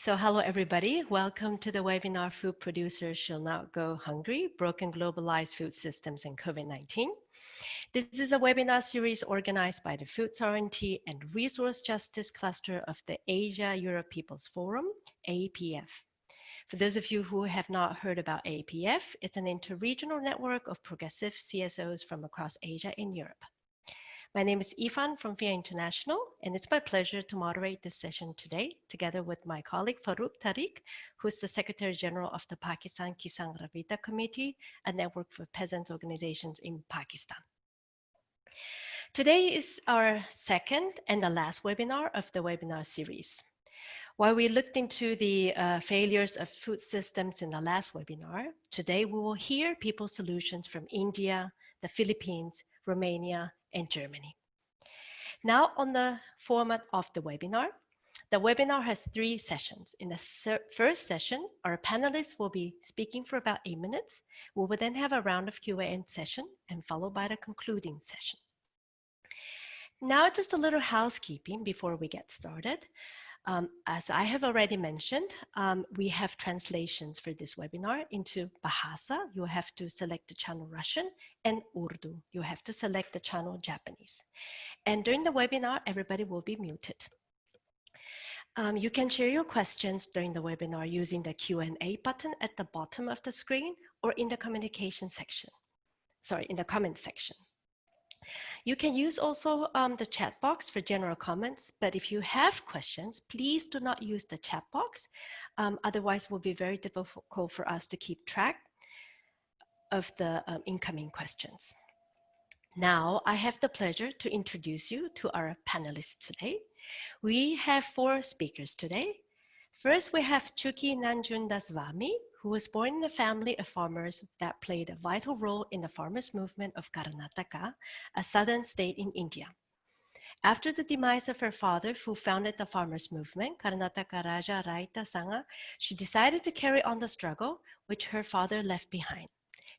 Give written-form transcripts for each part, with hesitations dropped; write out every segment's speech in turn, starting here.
So hello, everybody. Welcome to the webinar Food Producers Shall Not Go Hungry, Broken Globalized Food Systems and COVID-19. This is a webinar series organized by the Food Sovereignty and Resource Justice Cluster of the Asia-Europe People's Forum, APF. For those of you who have not heard about APF, it's an interregional network of progressive CSOs from across Asia and Europe. My name is Ifan from FIA International, and it's my pleasure to moderate this session today, together with my colleague Farooq Tariq, who's the Secretary General of the Pakistan Kisan Rabita Committee, a network for peasant organizations in Pakistan. Today is our second and the last webinar of the webinar series. While we looked into the failures of food systems in the last webinar, today we will hear people's solutions from India, the Philippines, Romania, and Germany. Now on the format of the webinar has 3 sessions. In the first session, our panelists will be speaking for about 8 minutes. We will then have a round of Q&A session and followed by the concluding session. Now just a little housekeeping before we get started. As I have already mentioned, we have translations for this webinar into Bahasa. You have to select the channel Russian, and Urdu. You have to select the channel Japanese. And during the webinar, everybody will be muted. You can share your questions during the webinar using the Q&A button at the bottom of the screen or in the communication section. Sorry, in the comment section. You can use also the chat box for general comments, but if you have questions, please do not use the chat box. Otherwise, it will be very difficult for us to keep track of the incoming questions. Now, I have the pleasure to introduce you to our panelists today. We have 4 speakers today. First, we have Chukki Nanjundaswamy, who was born in a family of farmers that played a vital role in the farmers' movement of Karnataka, a southern state in India. After the demise of her father, who founded the farmers' movement, Karnataka Rajya Raitha Sangha, she decided to carry on the struggle which her father left behind.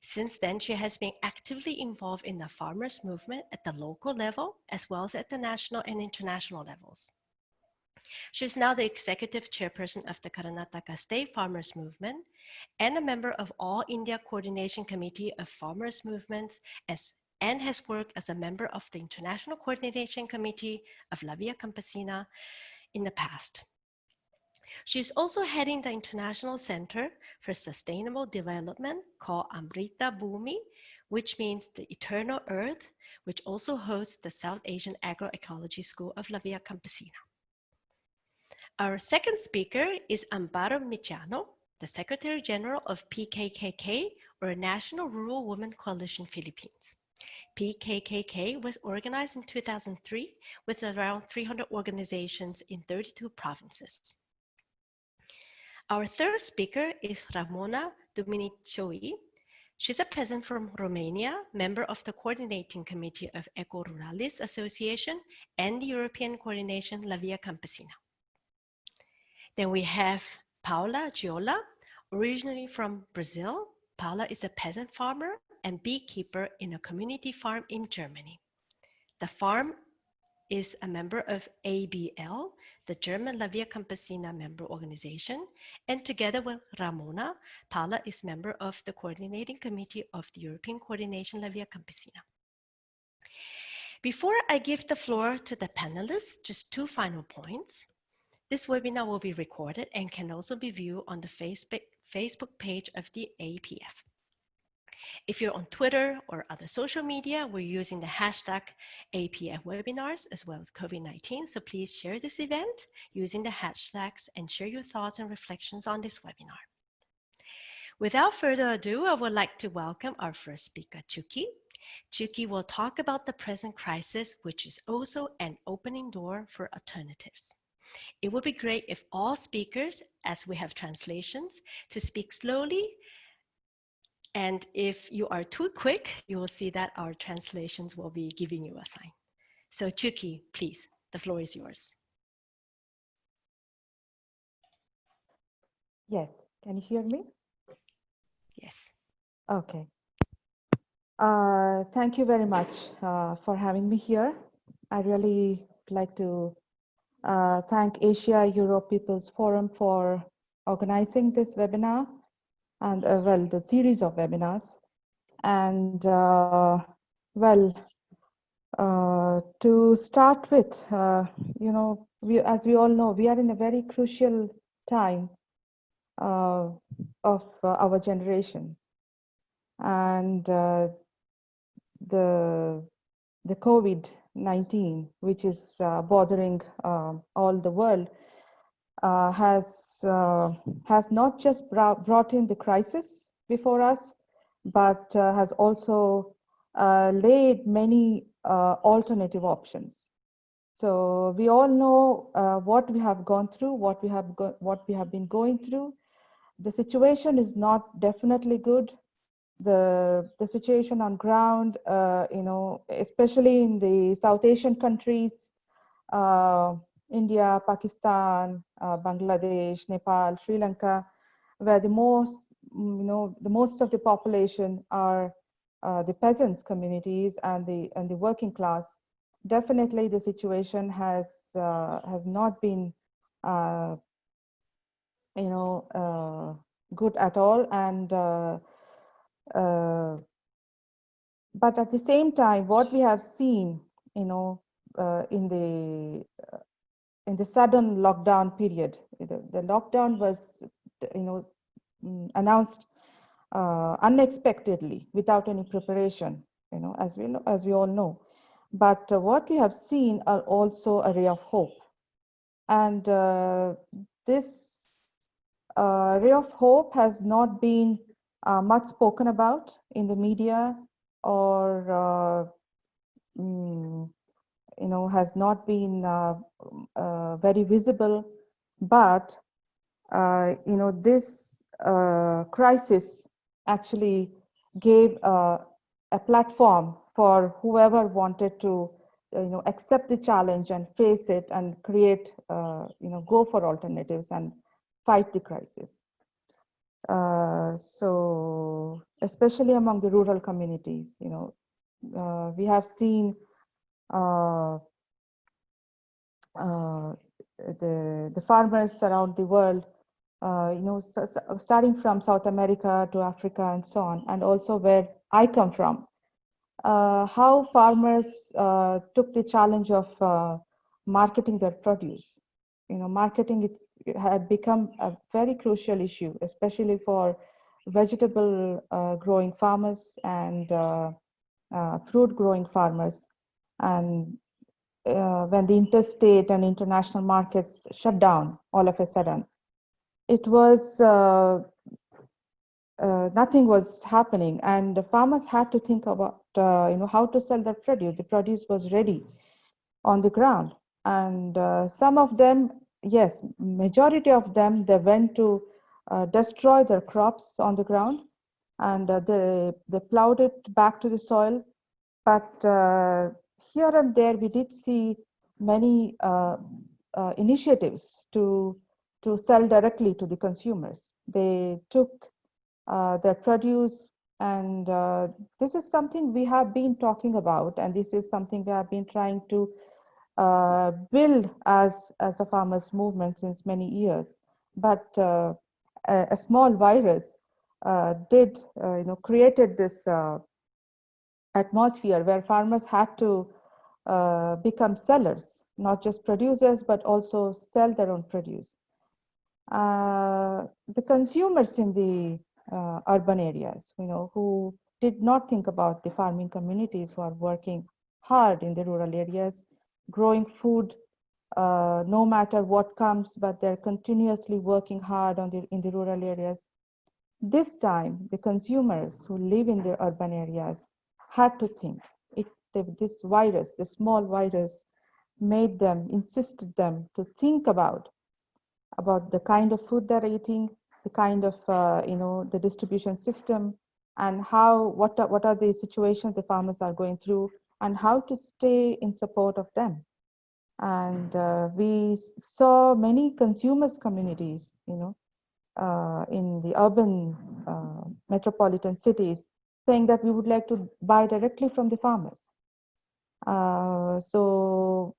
Since then, she has been actively involved in the farmers' movement at the local level, as well as at the national and international levels. She is now the executive chairperson of the Karnataka State Farmers Movement and a member of All India Coordination Committee of Farmers Movements and has worked as a member of the International Coordination Committee of La Via Campesina in the past. She is also heading the International Center for Sustainable Development called Amrita Bhumi, which means the Eternal Earth, which also hosts the South Asian Agroecology School of La Via Campesina. Our second speaker is Amparo Miciano, the Secretary General of PKKK, or National Rural Women Coalition Philippines. PKKK was organized in 2003 with around 300 organizations in 32 provinces. Our third speaker is Ramona Duminicioiu. She's a peasant from Romania, member of the Coordinating Committee of Ecology Association and the European Coordination La Via Campesina. Then we have Paula Gioia, originally from Brazil. Paula is a peasant farmer and beekeeper in a community farm in Germany. The farm is a member of ABL, the German La Via Campesina member organization, and together with Ramona, Paula is member of the Coordinating Committee of the European Coordination La Via Campesina. Before I give the floor to the panelists, just 2 final points. This webinar will be recorded and can also be viewed on the Facebook page of the APF. If you're on Twitter or other social media, we're using the hashtag APF webinars as well as COVID-19. So please share this event using the hashtags and share your thoughts and reflections on this webinar. Without further ado, I would like to welcome our first speaker, Chukki. Chukki will talk about the present crisis, which is also an opening door for alternatives. It would be great if all speakers, as we have translations, to speak slowly. And if you are too quick, you will see that our translations will be giving you a sign. So Chukki, please, the floor is yours. Yes, can you hear me? Yes. Okay. Thank you very much for having me here. I really like to thank Asia Europe People's Forum for organizing this webinar and well, the series of webinars. And well, to start with, you know, as we all know, we are in a very crucial time of our generation, and the COVID-19, which is bothering all the world, has not just brought in the crisis before us, but has also laid many alternative options. So we all know what we have gone through, what we have been going through. The situation is not definitely good. The situation on ground, you know, especially in the South Asian countries, uh, India, Pakistan, Bangladesh, Nepal, Sri Lanka, where the most, you know, the most of the population are the peasants communities and the working class. Definitely, the situation has not been, uh, you know, good at all, and but at the same time, what we have seen, you know, in the sudden lockdown period, the lockdown was, you know, announced unexpectedly without any preparation, you know, as we all know. But what we have seen are also a ray of hope, and this ray of hope has not been much spoken about in the media, or you know, has not been very visible. But you know, this crisis actually gave a platform for whoever wanted to, you know, accept the challenge and face it and create, you know, go for alternatives and fight the crisis. So especially among the rural communities, you know, we have seen uh, uh, the farmers around the world, you know, starting from South America to Africa and so on, and also where I come from, how farmers took the challenge of marketing their produce. You know, marketing it had become a very crucial issue, especially for vegetable growing farmers and fruit growing farmers. And when the interstate and international markets shut down all of a sudden, it was nothing was happening, and the farmers had to think about you know, how to sell their produce. The produce was ready on the ground, and some of them, yes, majority of them, they went to destroy their crops on the ground, and they plowed it back to the soil. But here and there, we did see many initiatives to sell directly to the consumers. They took their produce, and this is something we have been talking about, and this is something we have been trying to build as a farmers movement since many years. But a small virus did you know, created this atmosphere where farmers had to become sellers, not just producers, but also sell their own produce. The consumers in the urban areas, you know, who did not think about the farming communities who are working hard in the rural areas, growing food, no matter what comes, but they're continuously working hard in the rural areas. This time, the consumers who live in the urban areas had to think. This virus, the small virus, made them, insisted them to think about the kind of food they're eating, the kind of, you know, the distribution system, and how, what are the situations the farmers are going through, and how to stay in support of them. And we saw many consumers communities, you know, in the urban metropolitan cities saying that we would like to buy directly from the farmers. So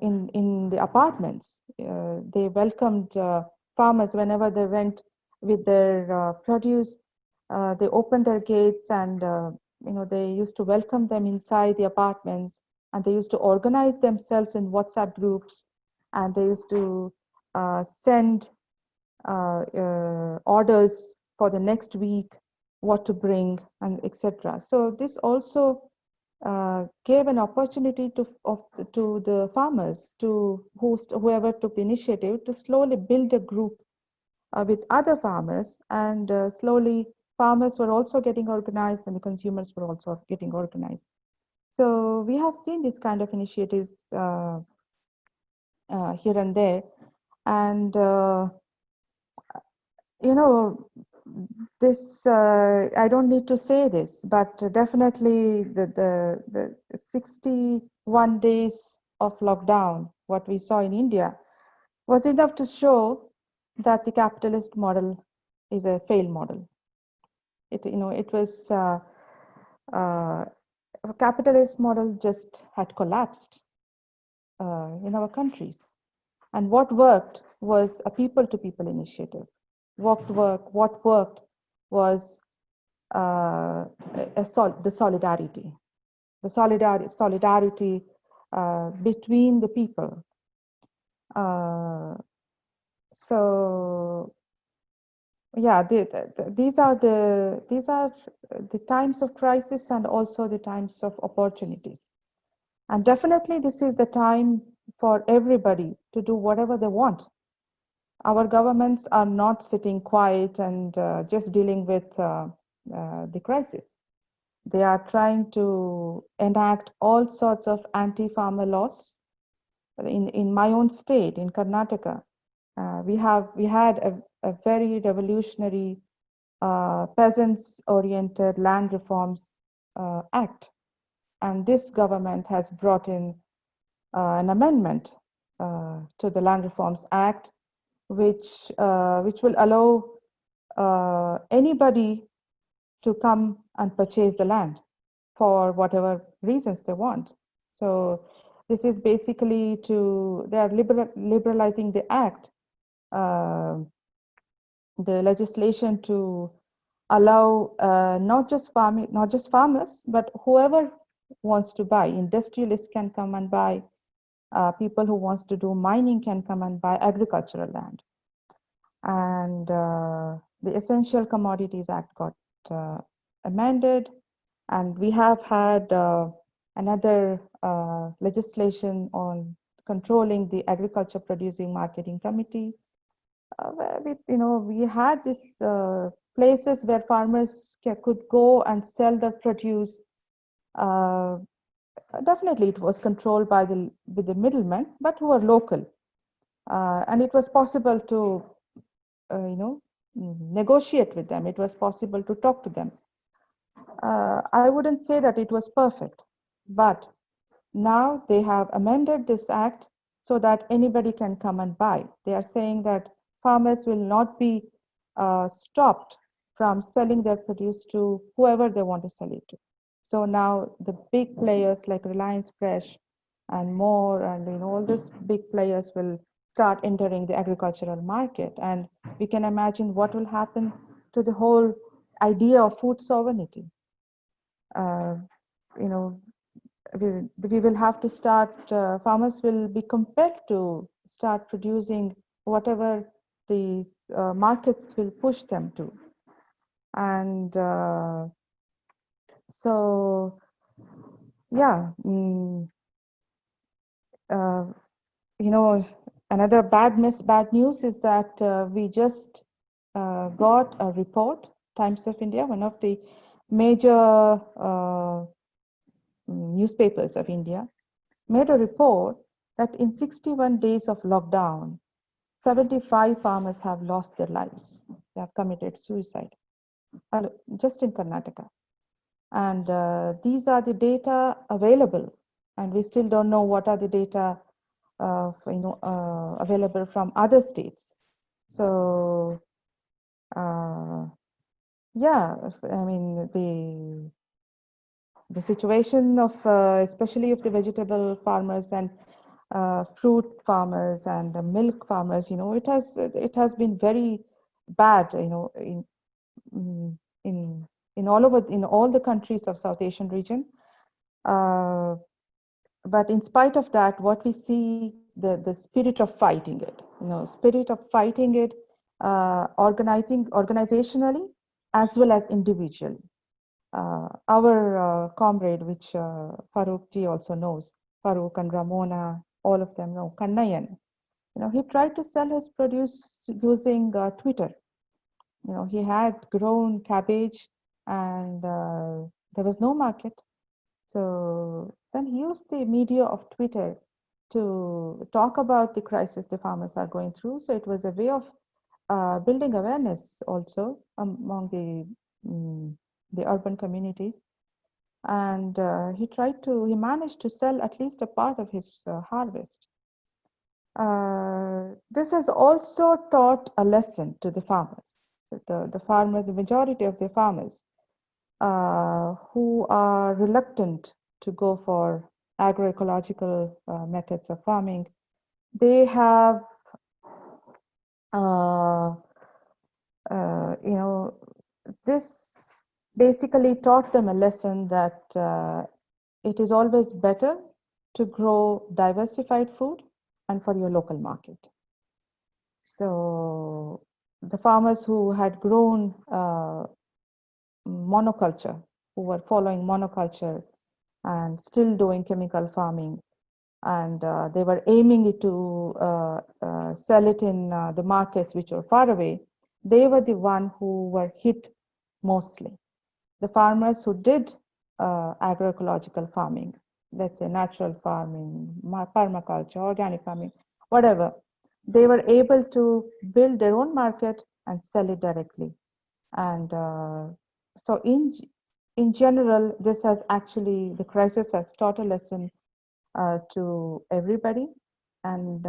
in the apartments. They welcomed farmers whenever they went with their produce. They opened their gates, and they used to welcome them inside the apartments, and they used to organize themselves in WhatsApp groups, and they used to send orders for the next week, what to bring, and etc. So this also gave an opportunity to the farmers, to whoever took the initiative, to slowly build a group with other farmers, and slowly farmers were also getting organized, and the consumers were also getting organized. So we have seen this kind of initiatives here and there, and this I don't need to say this, but definitely the 61 days of lockdown, what we saw in India, was enough to show that the capitalist model is a failed model. It was a capitalist model just had collapsed in our countries. And what worked was a people-to-people initiative. What worked was the solidarity between the people. So yeah, these are the times of crisis, and also the times of opportunities. And definitely this is the time for everybody to do whatever they want. Our governments are not sitting quiet and just dealing with the crisis. They are trying to enact all sorts of anti-farmer laws. In my own state, in Karnataka, we had a very revolutionary peasants-oriented land reforms act, and this government has brought in an amendment to the Land Reforms Act, which will allow anybody to come and purchase the land for whatever reasons they want. So this is basically they are liberalizing the act, the legislation, to allow not just farmers, but whoever wants to buy. Industrialists can come and buy. People who wants to do mining can come and buy agricultural land. And the Essential Commodities Act got amended, and we have had another legislation on controlling the Agriculture Producing Marketing Committee. We had these places where farmers could go and sell their produce. Definitely, it was controlled by the middlemen, but who are local, and it was possible to negotiate with them. It was possible to talk to them. I wouldn't say that it was perfect, but now they have amended this act so that anybody can come and buy. They are saying that farmers will not be stopped from selling their produce to whoever they want to sell it to. So now the big players like Reliance Fresh and more, and all these big players will start entering the agricultural market, and we can imagine what will happen to the whole idea of food sovereignty. We will have to start, farmers will be compelled to start producing whatever these markets will push them to. And so, yeah, another bad news is that we just got a report, Times of India, one of the major newspapers of India, made a report that in 61 days of lockdown, 75 farmers have lost their lives. They have committed suicide, just in Karnataka. And these are the data available, and we still don't know what are the data available from other states. So yeah, I mean, the situation of especially of the vegetable farmers, and fruit farmers and milk farmers, it has been very bad, mm, in in all the countries of South Asian region. Uh, but in spite of that, what we see, the spirit of fighting it, organizationally as well as individually. Our comrade, which Farooq ji also knows, Farooq and Ramona, all of them know, Kannayan, he tried to sell his produce using Twitter. He had grown cabbage and there was no market. So then he used the media of Twitter to talk about the crisis the farmers are going through. So it was a way of building awareness also among the urban communities. And he managed to sell at least a part of his harvest. This has also taught a lesson to the farmers. The majority of the farmers who are reluctant to go for agroecological methods of farming, they have, uh, this basically taught them a lesson that it is always better to grow diversified food and for your local market. So the farmers who had grown monoculture, who were following monoculture and still doing chemical farming, and they were aiming it to sell it in the markets which were far away, they were the one who were hit mostly. The farmers who did agroecological farming, let's say natural farming, permaculture, organic farming, whatever, they were able to build their own market and sell it directly. And so in general, this has actually, the crisis has taught a lesson to everybody. And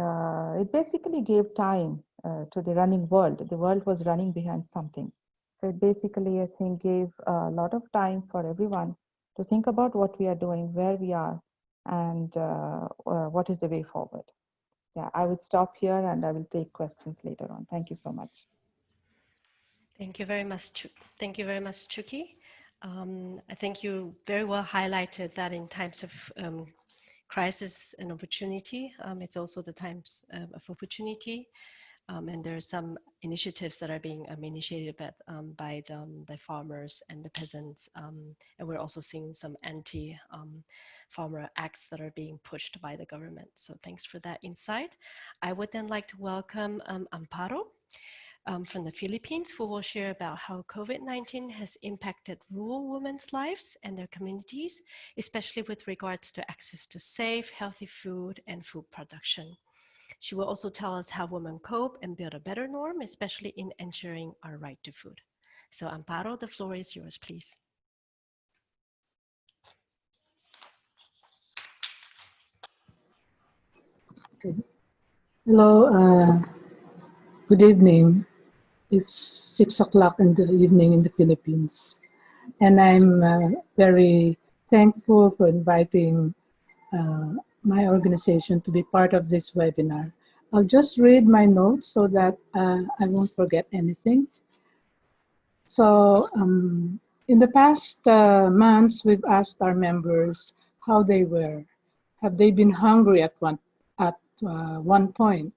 it basically gave time to the running world. The world was running behind something. So it basically, I think, gave a lot of time for everyone to think about what we are doing, where we are, and what is the way forward. Yeah, I would stop here and I will take questions later on. Thank you so much. Thank you very much. Thank you very much, Chukki. I think you very well highlighted that in times of crisis and opportunity, it's also the times of opportunity. And there are some initiatives that are being initiated by the farmers and the peasants. And we're also seeing some anti-farmer acts that are being pushed by the government. So thanks for that insight. I would then like to welcome Amparo from the Philippines, who will share about how COVID-19 has impacted rural women's lives and their communities, especially with regards to access to safe, healthy food and food production. She will also tell us how women cope and build a better norm, especially in ensuring our right to food. So Amparo, the floor is yours, please. Okay. Hello, good evening. It's 6 o'clock in the evening in the Philippines. And I'm very thankful for inviting my organization to be part of this webinar. I'll just read my notes so that I won't forget anything. So in the past months, we've asked our members how they were. Have they been hungry at one point?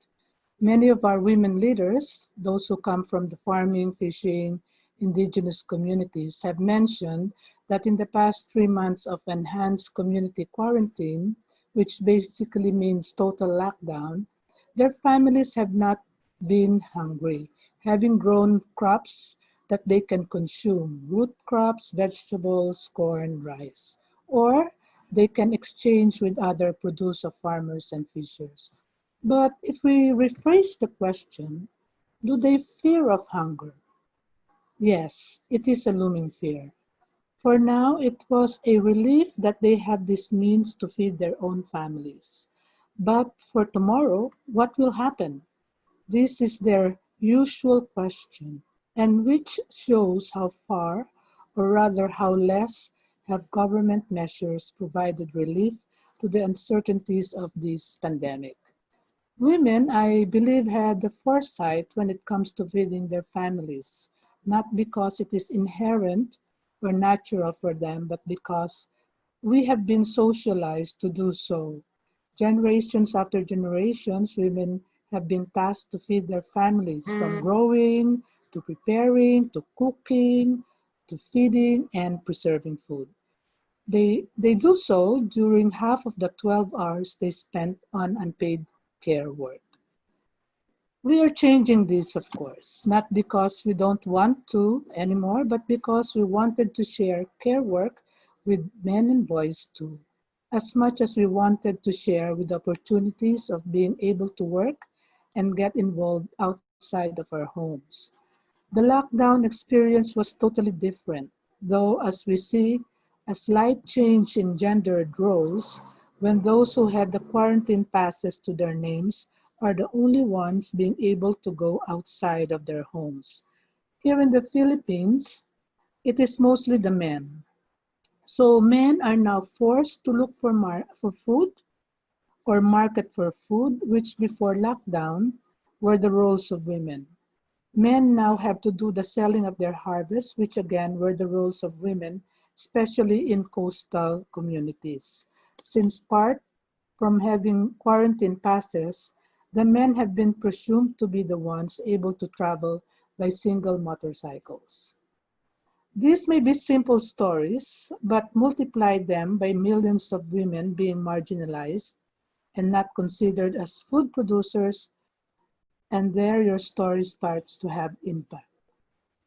Many of our women leaders, those who come from the farming, fishing, indigenous communities, have mentioned that in the past 3 months of enhanced community quarantine, which basically means total lockdown, their families have not been hungry, having grown crops that they can consume, root crops, vegetables, corn, rice, or they can exchange with other produce of farmers and fishers. But if we rephrase the question, do they fear of hunger? Yes, it is a looming fear. For now, it was a relief that they have this means to feed their own families. But for tomorrow, what will happen? This is their usual question, and which shows how far, or rather how less, have government measures provided relief to the uncertainties of this pandemic. Women, I believe, had the foresight when it comes to feeding their families, not because it is inherent or natural for them, but because we have been socialized to do so. Generations after generations, women have been tasked to feed their families, from growing to preparing to cooking to feeding and preserving food. They do so during half of the 12 hours they spent on unpaid care work. We are changing this, of course, not because we don't want to anymore, but because we wanted to share care work with men and boys too, as much as we wanted to share with the opportunities of being able to work and get involved outside of our homes. The lockdown experience was totally different, though, as we see, a slight change in gendered roles when those who had the quarantine passes to their names are the only ones being able to go outside of their homes. Here in the Philippines, it is mostly the men. So men are now forced to look for food or market for food, which before lockdown were the roles of women. Men now have to do the selling of their harvest, which again were the roles of women, especially in coastal communities. Since part from having quarantine passes, the men have been presumed to be the ones able to travel by single motorcycles. These may be simple stories, but multiply them by millions of women being marginalized and not considered as food producers, and there your story starts to have impact.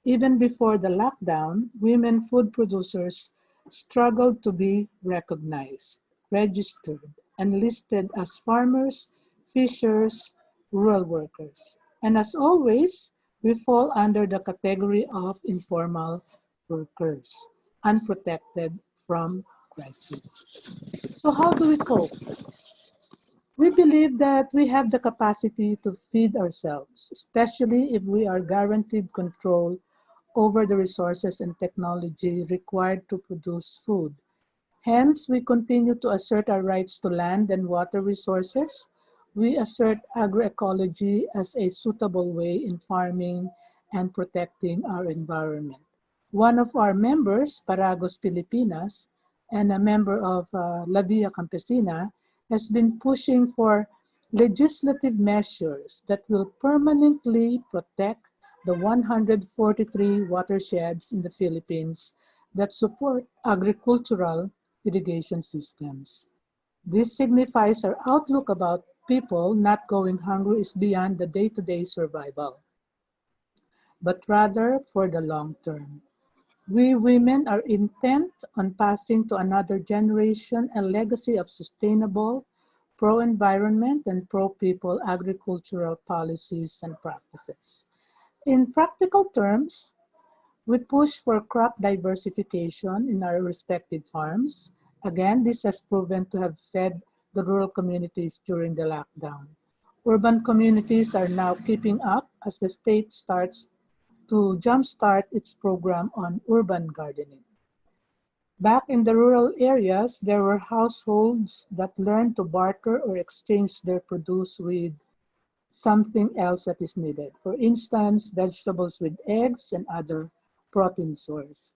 Even before the lockdown, women food producers struggled to be recognized, registered, and listed as farmers, fishers, rural workers. And as always, we fall under the category of informal workers, unprotected from crisis. So how do we cope? We believe that we have the capacity to feed ourselves, especially if we are guaranteed control over the resources and technology required to produce food. Hence, we continue to assert our rights to land and water resources. We assert agroecology as a suitable way in farming and protecting our environment. One of our members, Paragos Pilipinas, and a member of La Via Campesina, has been pushing for legislative measures that will permanently protect the 143 watersheds in the Philippines that support agricultural irrigation systems. This signifies our outlook about people not going hungry is beyond the day-to-day survival, but rather for the long term. We women are intent on passing to another generation a legacy of sustainable, pro-environment and pro-people agricultural policies and practices. In practical terms, we push for crop diversification in our respective farms. Again, this has proven to have fed the rural communities during the lockdown. Urban communities are now keeping up as the state starts to jumpstart its program on urban gardening. Back in the rural areas, there were households that learned to barter or exchange their produce with something else that is needed. For instance, vegetables with eggs and other protein source.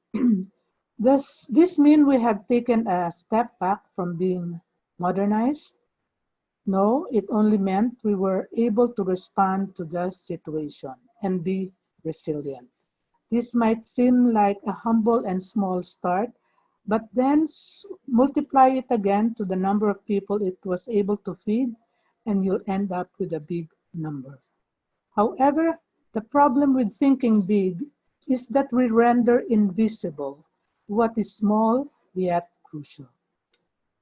Does this mean we have taken a step back from being modernized? No, it only meant we were able to respond to the situation and be resilient. This might seem like a humble and small start, but then multiply it again to the number of people it was able to feed, and you'll end up with a big number. However, the problem with thinking big is that we render invisible what is small yet crucial.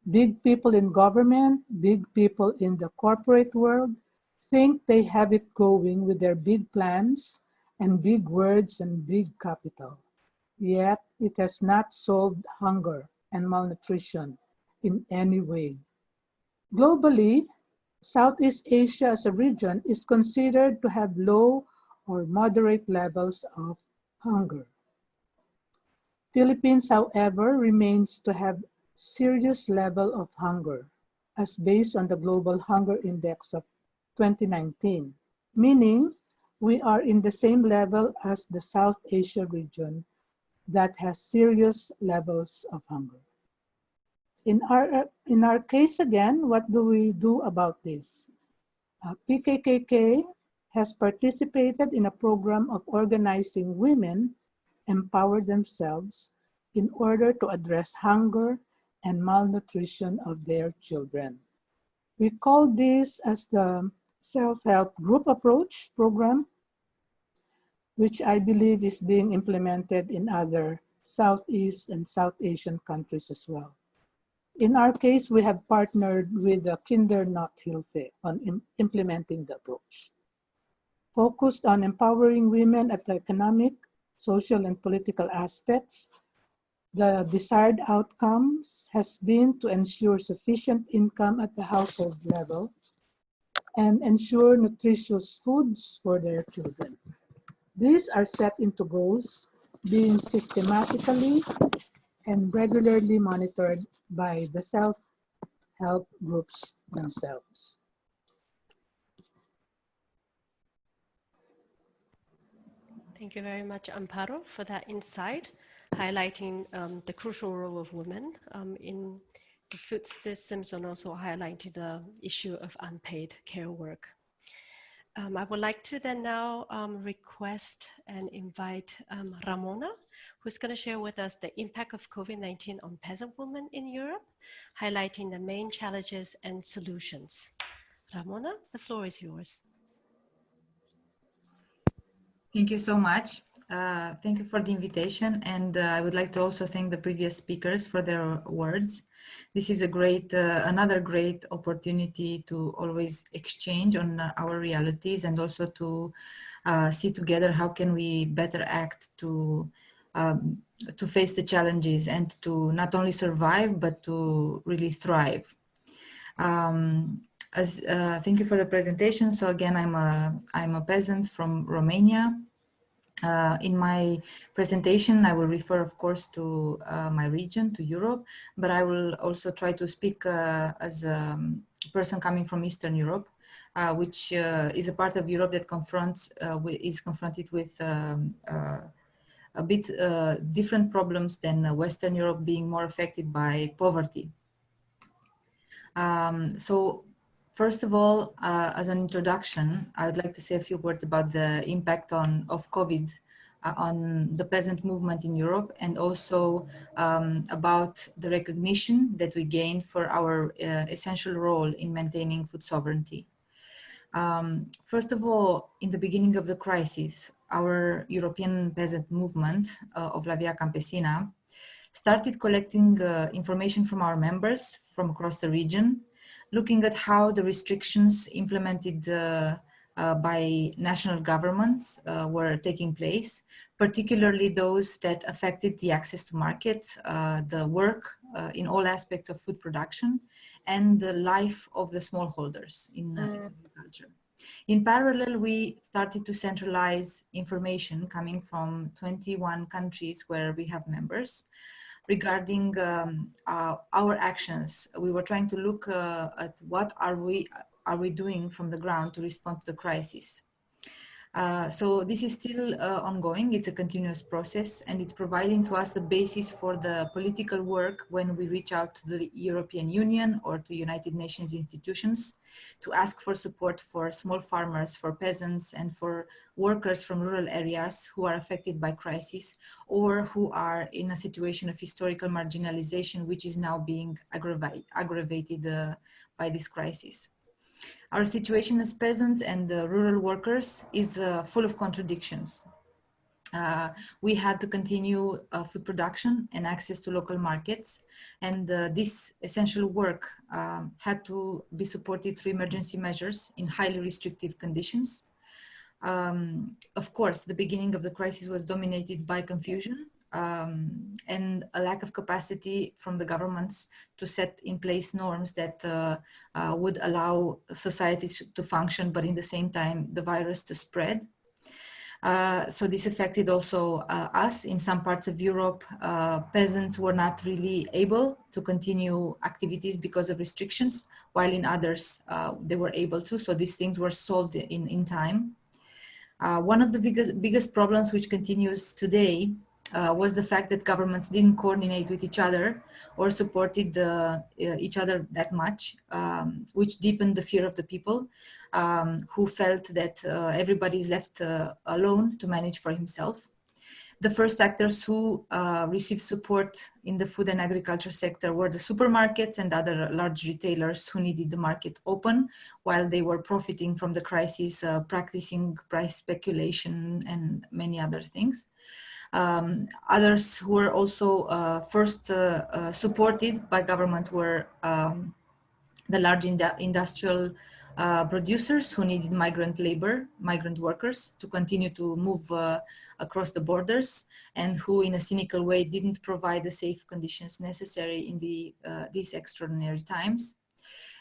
Big people in government, big people in the corporate world think they have it going with their big plans and big words and big capital. Yet it has not solved hunger and malnutrition in any way. Globally, Southeast Asia as a region is considered to have low or moderate levels of hunger. Philippines, however, remains to have serious level of hunger. as based on the Global Hunger Index of 2019, meaning we are in the same level as the South Asia region that has serious levels of hunger. In our case again, what do we do about this? PKKK has participated in a program of organizing women empower themselves in order to address hunger and malnutrition of their children. We call this as the self-help group approach program, which I believe is being implemented in other Southeast and South Asian countries as well. In our case, we have partnered with the Kinder Not Hilfe on implementing the approach. Focused on empowering women at the economic, social, and political aspects, the desired outcomes has been to ensure sufficient income at the household level and ensure nutritious foods for their children. These are set into goals, being systematically and regularly monitored by the self-help groups themselves. Thank you very much, Amparo, for that insight, highlighting the crucial role of women in the food systems and also highlighting the issue of unpaid care work. I would like to then now request and invite Ramona, who's going to share with us the impact of COVID-19 on peasant women in Europe, highlighting the main challenges and solutions. Ramona, the floor is yours. Thank you so much. Thank you for the invitation, and I would like to also thank the previous speakers for their words. This is a great, another great opportunity to always exchange on our realities and also to see together how can we better act to face the challenges and to not only survive but to really thrive. Thank you for the presentation. So again, I'm a peasant from Romania. In my presentation, I will refer, of course, to my region, to Europe, but I will also try to speak as a person coming from Eastern Europe, which is a part of Europe that is confronted with a bit different problems than Western Europe, being more affected by poverty. So first of all, as an introduction, I would like to say a few words about the impact of COVID on the peasant movement in Europe, and also about the recognition that we gained for our essential role in maintaining food sovereignty. First of all, in the beginning of the crisis, our European peasant movement of La Via Campesina started collecting information from our members from across the region, looking at how the restrictions implemented by national governments were taking place, particularly those that affected the access to markets, the work in all aspects of food production, and the life of the smallholders in agriculture. In parallel, we started to centralize information coming from 21 countries where we have members regarding our actions. We were trying to look at what are we doing from the ground to respond to the crisis. So this is still ongoing. It's a continuous process, and it's providing to us the basis for the political work when we reach out to the European Union or to United Nations institutions to ask for support for small farmers, for peasants, and for workers from rural areas who are affected by crisis or who are in a situation of historical marginalization, which is now being aggravated by this crisis. Our situation as peasants and rural workers is full of contradictions. We had to continue food production and access to local markets, and this essential work had to be supported through emergency measures in highly restrictive conditions. Of course, the beginning of the crisis was dominated by confusion and a lack of capacity from the governments to set in place norms that would allow societies to function, but in the same time, the virus to spread. So this affected also us. In some parts of Europe, peasants were not really able to continue activities because of restrictions, while in others they were able to. So these things were solved in time. One of the biggest problems which continues today was the fact that governments didn't coordinate with each other or supported each other that much, which deepened the fear of the people who felt that everybody is left alone to manage for himself. The first actors who received support in the food and agriculture sector were the supermarkets and other large retailers who needed the market open while they were profiting from the crisis, practicing price speculation and many other things. Others who were also first supported by governments were the large industrial producers who needed migrant workers to continue to move across the borders, and who in a cynical way didn't provide the safe conditions necessary in these extraordinary times.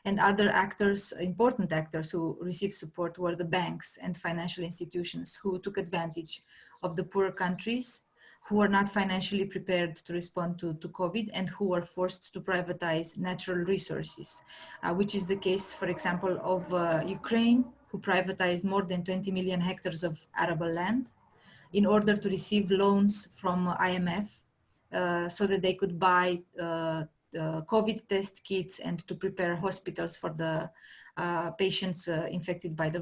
And other actors, important actors who received support were the banks and financial institutions who took advantage of the poorer countries who were not financially prepared to respond to COVID and who were forced to privatize natural resources, which is the case, for example, of Ukraine, who privatized more than 20 million hectares of arable land in order to receive loans from IMF so that they could buy the COVID test kits and to prepare hospitals for the patients infected by the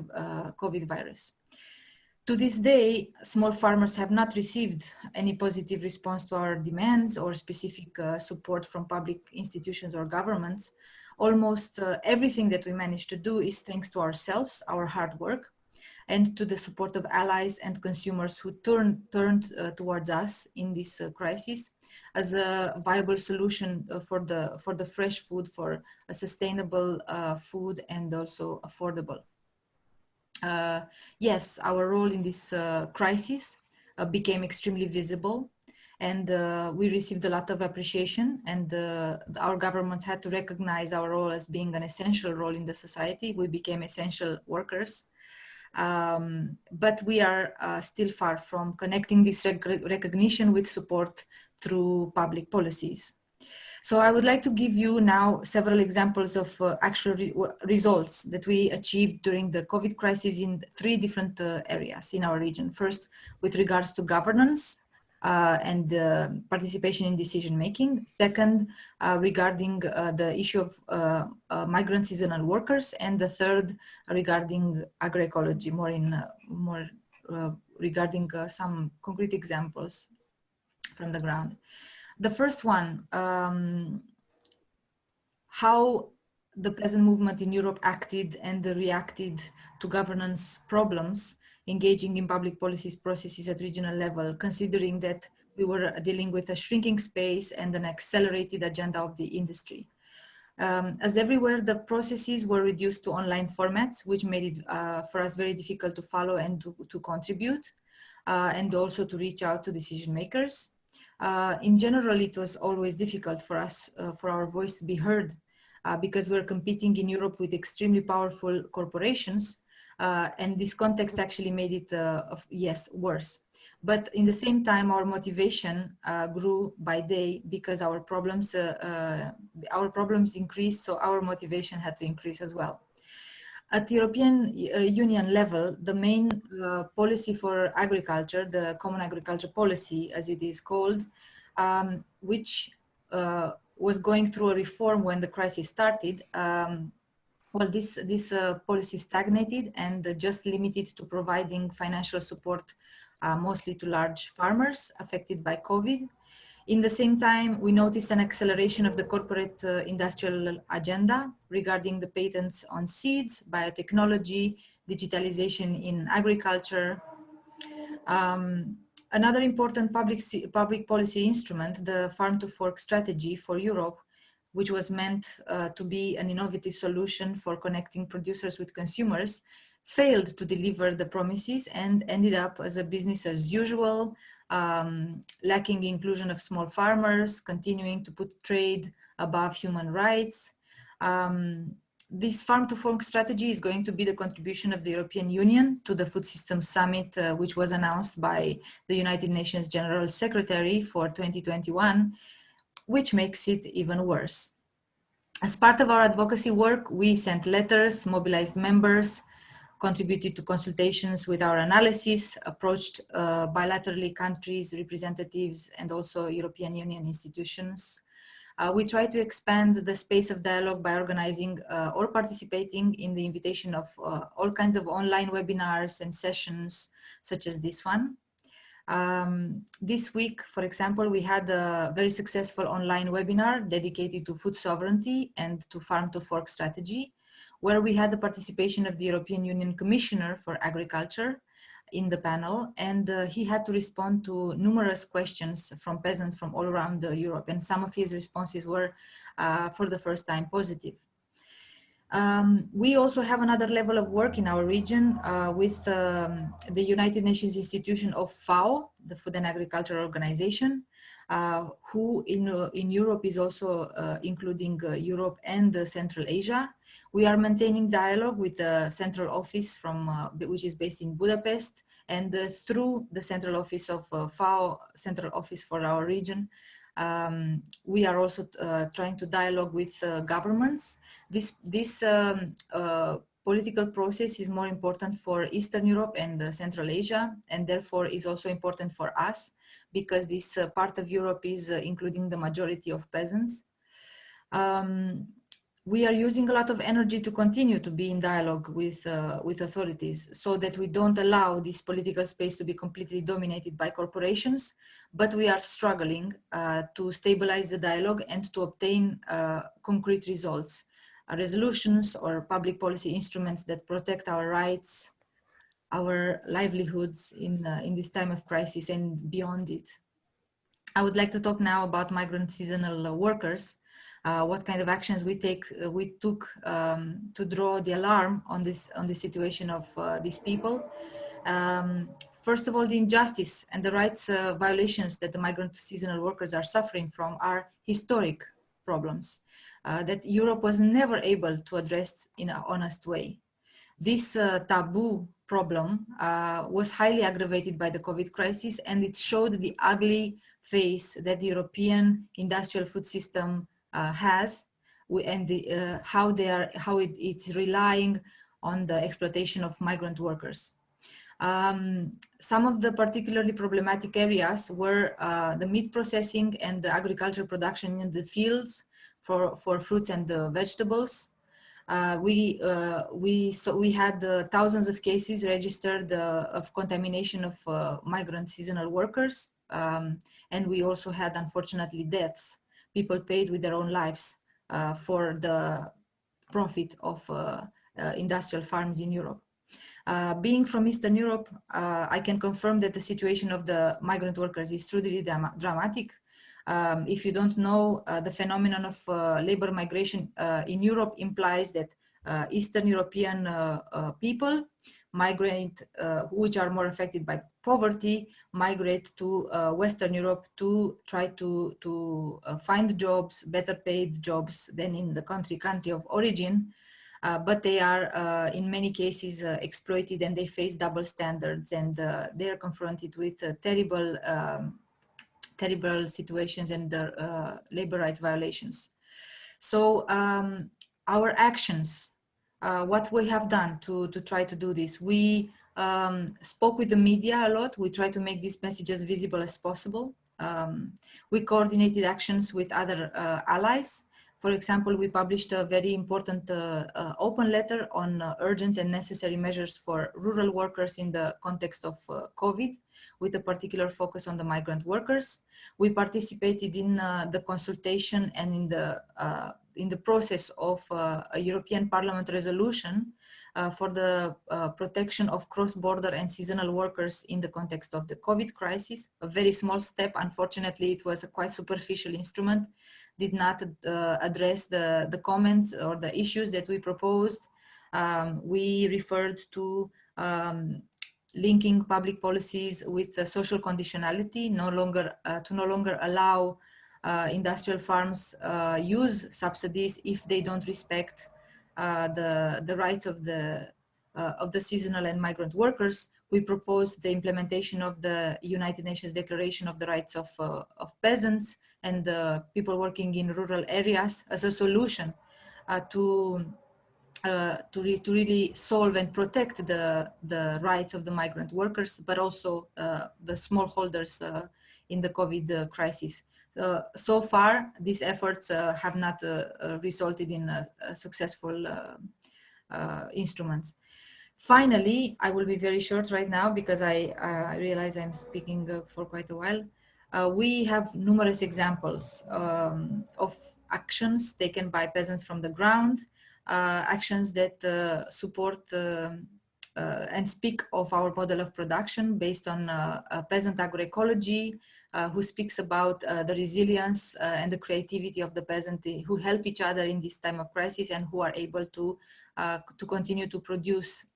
COVID virus. To this day, small farmers have not received any positive response to our demands or specific support from public institutions or governments. Almost everything that we managed to do is thanks to ourselves, our hard work, and to the support of allies and consumers who turned towards us in this crisis as a viable solution for the fresh food, for a sustainable food and also affordable. Yes, our role in this crisis became extremely visible, and we received a lot of appreciation, and our governments had to recognize our role as being an essential role in the society. We became essential workers. But we are still far from connecting this recognition with support through public policies. So I would like to give you now several examples of actual results that we achieved during the COVID crisis in 3 different areas in our region. First, with regards to governance and participation in decision making. Second, regarding the issue of migrant seasonal workers. And the third, regarding agroecology, more regarding some concrete examples from the ground. The first one, how the peasant movement in Europe acted and reacted to governance problems, engaging in public policies processes at regional level, considering that we were dealing with a shrinking space and an accelerated agenda of the industry. As everywhere, the processes were reduced to online formats, which made it for us very difficult to follow and to contribute, and also to reach out to decision makers. In general, it was always difficult for us, for our voice to be heard, because we're competing in Europe with extremely powerful corporations, and this context actually made it, yes, worse. But in the same time, our motivation grew by day because our problems increased, so our motivation had to increase as well. At the European Union level, the main policy for agriculture, the Common Agriculture Policy, as it is called, which was going through a reform when the crisis started, well, this policy stagnated and just limited to providing financial support mostly to large farmers affected by COVID. In the same time, we noticed an acceleration of the corporate industrial agenda regarding the patents on seeds, biotechnology, digitalization in agriculture. Another important public policy instrument, the Farm to Fork strategy for Europe, which was meant to be an innovative solution for connecting producers with consumers, failed to deliver the promises and ended up as a business as usual, lacking inclusion of small farmers, continuing to put trade above human rights. This farm to fork strategy is going to be the contribution of the European Union to the Food Systems Summit, which was announced by the United Nations General Secretary for 2021, which makes it even worse. As part of our advocacy work, we sent letters, mobilized members, contributed to consultations with our analysis, approached bilaterally countries, representatives, and also European Union institutions. We try to expand the space of dialogue by organizing or participating in the invitation of all kinds of online webinars and sessions, such as this one. This week, for example, we had a very successful online webinar dedicated to food sovereignty and to farm to fork strategy, where we had the participation of the European Union Commissioner for Agriculture in the panel, and he had to respond to numerous questions from peasants from all around Europe, and some of his responses were for the first time positive. We also have another level of work in our region with the United Nations institution of FAO, the Food and Agriculture Organization, who in Europe is also including Europe and Central Asia. We are maintaining dialogue with the central office from which is based in Budapest, and through the central office of FAO, central office for our region. We are also trying to dialogue with governments. This political process is more important for Eastern Europe and Central Asia, and therefore is also important for us because this part of Europe is including the majority of peasants. We are using a lot of energy to continue to be in dialogue with authorities so that we don't allow this political space to be completely dominated by corporations, but we are struggling to stabilize the dialogue and to obtain concrete results, resolutions or public policy instruments that protect our rights, our livelihoods in this time of crisis and beyond it. I would like to talk now about migrant seasonal workers. What kind of actions we took to draw the alarm on the situation of these people. First of all, the injustice and the rights violations that the migrant seasonal workers are suffering from are historic problems that Europe was never able to address in an honest way. This taboo problem was highly aggravated by the COVID crisis, and it showed the ugly face that the European industrial food system has, and how it's relying on the exploitation of migrant workers. Some of the particularly problematic areas were the meat processing and the agriculture production in the fields for fruits and vegetables. We had thousands of cases registered of contamination of migrant seasonal workers, and we also had, unfortunately, deaths. People paid with their own lives for the profit of industrial farms in Europe. Being from Eastern Europe, I can confirm that the situation of the migrant workers is truly dramatic. If you don't know, the phenomenon of labor migration in Europe implies that Eastern European people migrate, which are more affected by poverty, migrate to Western Europe to try to find jobs, better paid jobs than in the country of origin. But they are in many cases exploited, and they face double standards, and they are confronted with terrible situations and labor rights violations. So our actions, what we have done to try to do this, we spoke with the media a lot. We try to make these messages visible as possible. We coordinated actions with other allies. For example, we published a very important open letter on urgent and necessary measures for rural workers in the context of COVID, with a particular focus on the migrant workers. We participated in the consultation and in the process of a European Parliament resolution for the protection of cross-border and seasonal workers in the context of the COVID crisis. A very small step. Unfortunately, it was a quite superficial instrument, did not address the comments or the issues that we proposed. We referred to linking public policies with the social conditionality, to no longer allow industrial farms use subsidies if they don't respect the rights of the seasonal and migrant workers, we proposed the implementation of the United Nations Declaration of the Rights of Peasants and the people working in rural areas as a solution to really solve and protect the rights of the migrant workers, but also the smallholders in the COVID crisis. So far, these efforts have not resulted in successful instruments. Finally, I will be very short right now because I realize I'm speaking for quite a while. We have numerous examples of actions taken by peasants from the ground, actions that support and speak of our model of production based on peasant agroecology, who speaks about the resilience and the creativity of the peasant who help each other in this time of crisis and who are able to continue to produce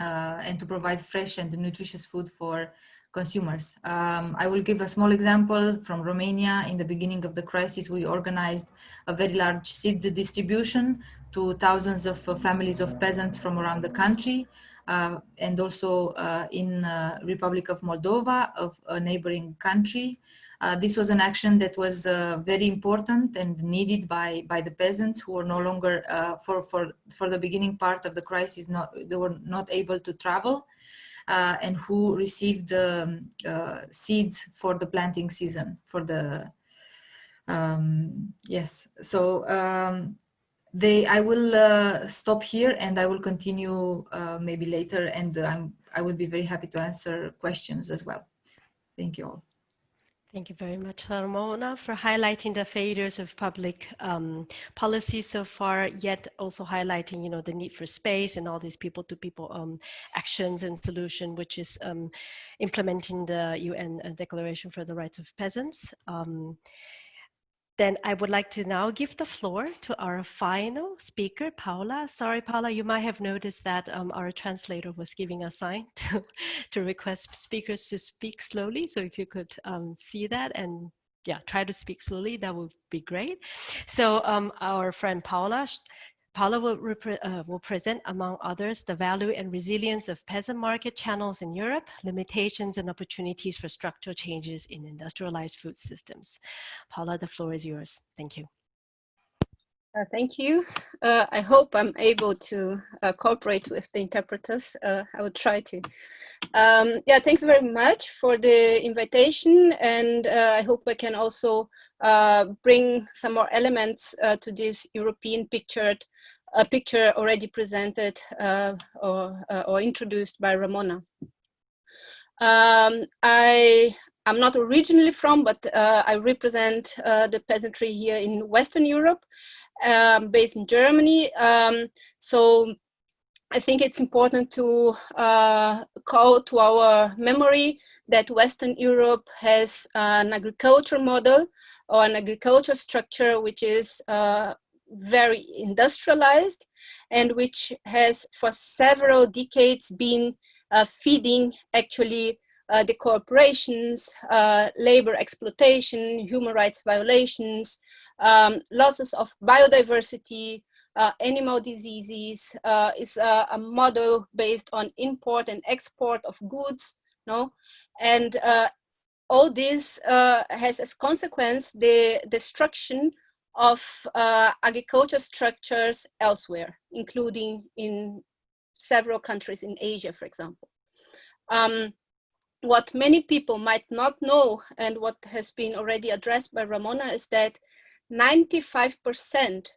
and to provide fresh and nutritious food for consumers. I will give a small example from Romania. In the beginning of the crisis, we organized a very large seed distribution to thousands of families of peasants from around the country, and also in Republic of Moldova, of a neighboring country. This was an action that was very important and needed by the peasants who were no longer, for the beginning part of the crisis, they were not able to travel, and who received seeds for the planting season. Yes, so I will stop here and I will continue maybe later, and I would be very happy to answer questions as well. Thank you all. Thank you very much, Ramona, for highlighting the failures of public policy so far, yet also highlighting, the need for space and all these people-to-people actions and solution, which is implementing the UN Declaration for the Rights of Peasants. Then I would like to now give the floor to our final speaker, Paula. Sorry, Paula, you might have noticed that our translator was giving a sign to request speakers to speak slowly. So if you could see that and try to speak slowly, that would be great. So our friend Paula will present, among others, the value and resilience of peasant market channels in Europe, limitations and opportunities for structural changes in industrialized food systems. Paula, the floor is yours. Thank you. Thank you. I hope I'm able to cooperate with the interpreters. I will try to. Thanks very much for the invitation, and I hope I can also bring some more elements to this European picture already presented or introduced by Ramona. I'm not originally from, but I represent the peasantry here in Western Europe, based in Germany. So I think it's important to call to our memory that Western Europe has an agriculture model or an agriculture structure which is very industrialized and which has for several decades been feeding actually the corporations, labor exploitation, human rights violations, losses of biodiversity, animal diseases, is a model based on import and export of goods, and all this has as consequence the destruction of agriculture structures elsewhere, including in several countries in Asia, for example. What many people might not know, and what has been already addressed by Ramona, is that 95%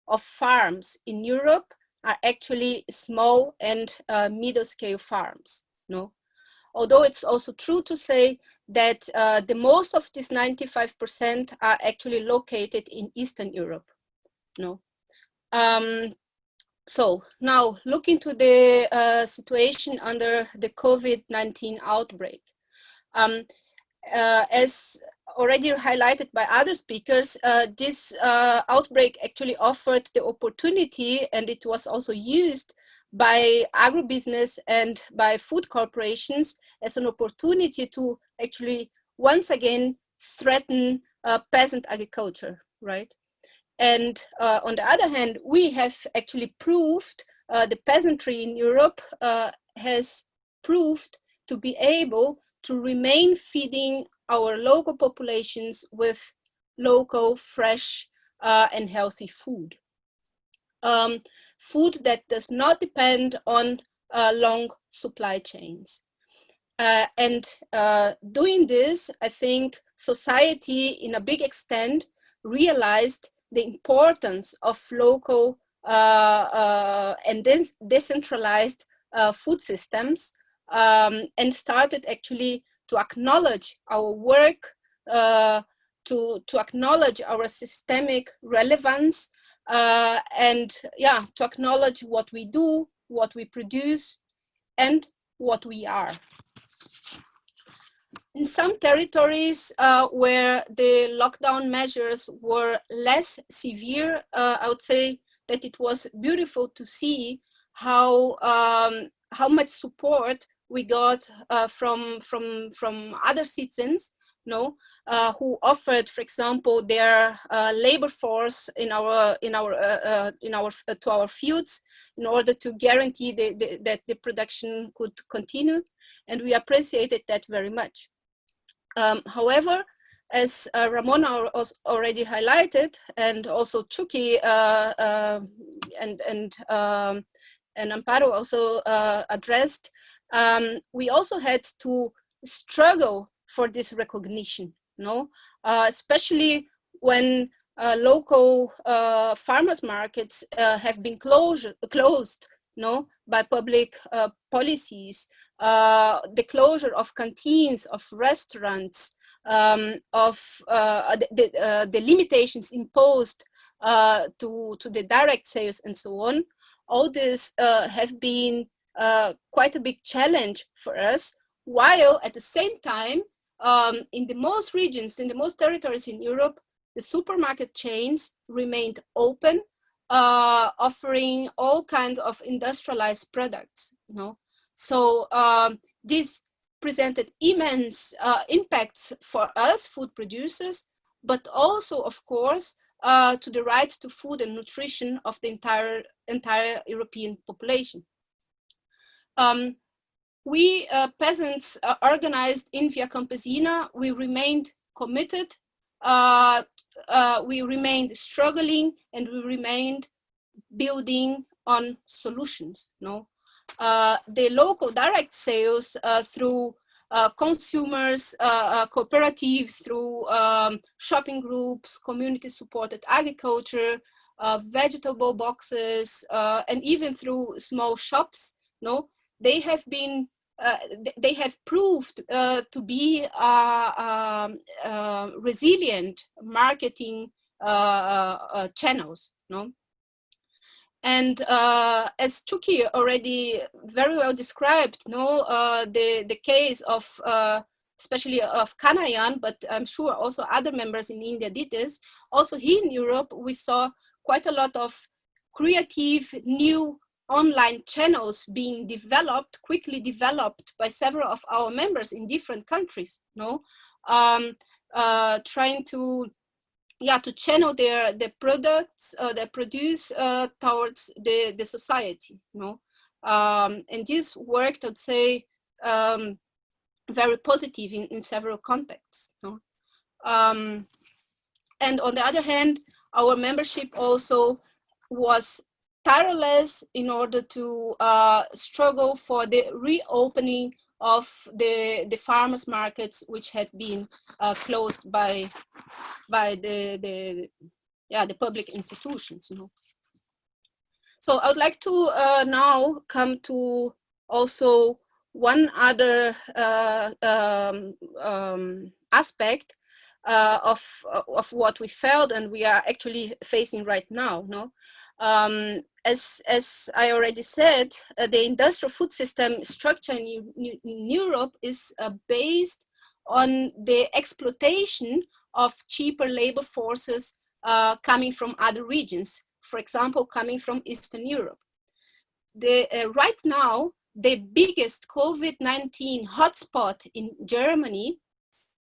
of farms in Europe are actually small and middle-scale farms. Although it's also true to say that the most of these 95% are actually located in Eastern Europe. So now looking to the situation under the COVID-19 outbreak. As already highlighted by other speakers, this outbreak actually offered the opportunity, and it was also used by agribusiness and by food corporations as an opportunity to actually once again threaten peasant agriculture, right? And on the other hand, we have actually proved, the peasantry in Europe has proved to be able to remain feeding our local populations with local, fresh, and healthy food. Food that does not depend on long supply chains. And doing this, I think society in a big extent realized the importance of local and decentralized food systems, and started actually to acknowledge our work, to acknowledge our systemic relevance, and yeah, to acknowledge what we do, what we produce, and what we are. In some territories where the lockdown measures were less severe, I would say that it was beautiful to see how much support we got from other citizens, who offered, for example, their labor force to our fields in order to guarantee that the production could continue, and we appreciated that very much. However, as Ramona already highlighted, and also Chukki and Amparo also addressed, we also had to struggle for this recognition, especially when local farmers markets have been closed, by public policies. The closure of canteens, of restaurants, of the limitations imposed to the direct sales and so on. All this have been quite a big challenge for us, while at the same time, in the most regions, in the most territories in Europe, the supermarket chains remained open, offering all kinds of industrialized products. So this presented immense impacts for us, food producers, but also, of course, to the right to food and nutrition of the entire European population. We peasants organized in Via Campesina, we remained committed, we remained struggling, and we remained building on solutions. The local direct sales through consumers, cooperatives, through shopping groups, community-supported agriculture, vegetable boxes, and even through small shops, they have been, they have proved to be resilient marketing channels. And as Chukki already very well described, the case of especially of Kanayan, but I'm sure also other members in India did this. Also here in Europe, we saw quite a lot of creative new online channels being developed, quickly developed by several of our members in different countries, trying to channel their products they produce towards the society, and this worked, I'd say, very positive in several contexts. And on the other hand, our membership also was tireless in order to struggle for the reopening of the farmers markets, which had been closed by the public institutions. So I would like to now come to also one other aspect of what we felt and we are actually facing right now. As I already said, the industrial food system structure in Europe is based on the exploitation of cheaper labor forces coming from other regions, for example, coming from Eastern Europe. Right now, the biggest COVID-19 hotspot in Germany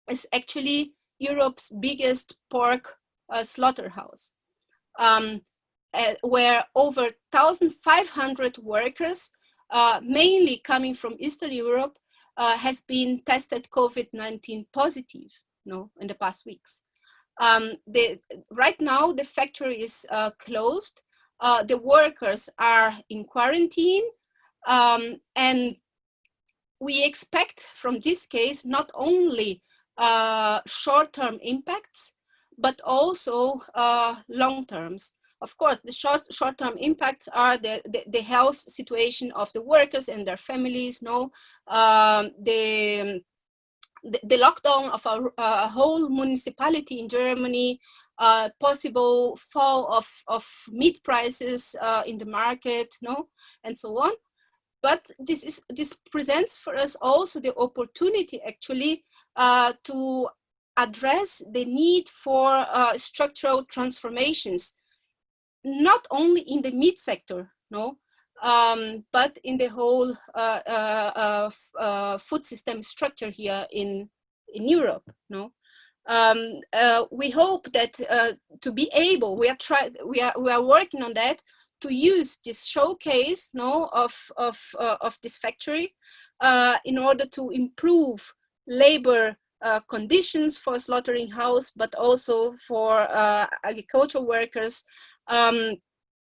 is actually Europe's biggest pork slaughterhouse. where over 1,500 workers, mainly coming from Eastern Europe, have been tested COVID-19 positive, in the past weeks. Right now, the factory is closed. The workers are in quarantine, and we expect from this case not only short-term impacts, but also long-terms. Of course, the short-term impacts are the health situation of the workers and their families. The lockdown of a whole municipality in Germany, possible fall of meat prices in the market, and so on. But this presents for us also the opportunity actually to address the need for structural transformations, not only in the meat sector, but in the whole food system structure here in Europe. We hope that to be able, we are working on that, to use this showcase of this factory in order to improve labor conditions for slaughtering house, but also for agricultural workers,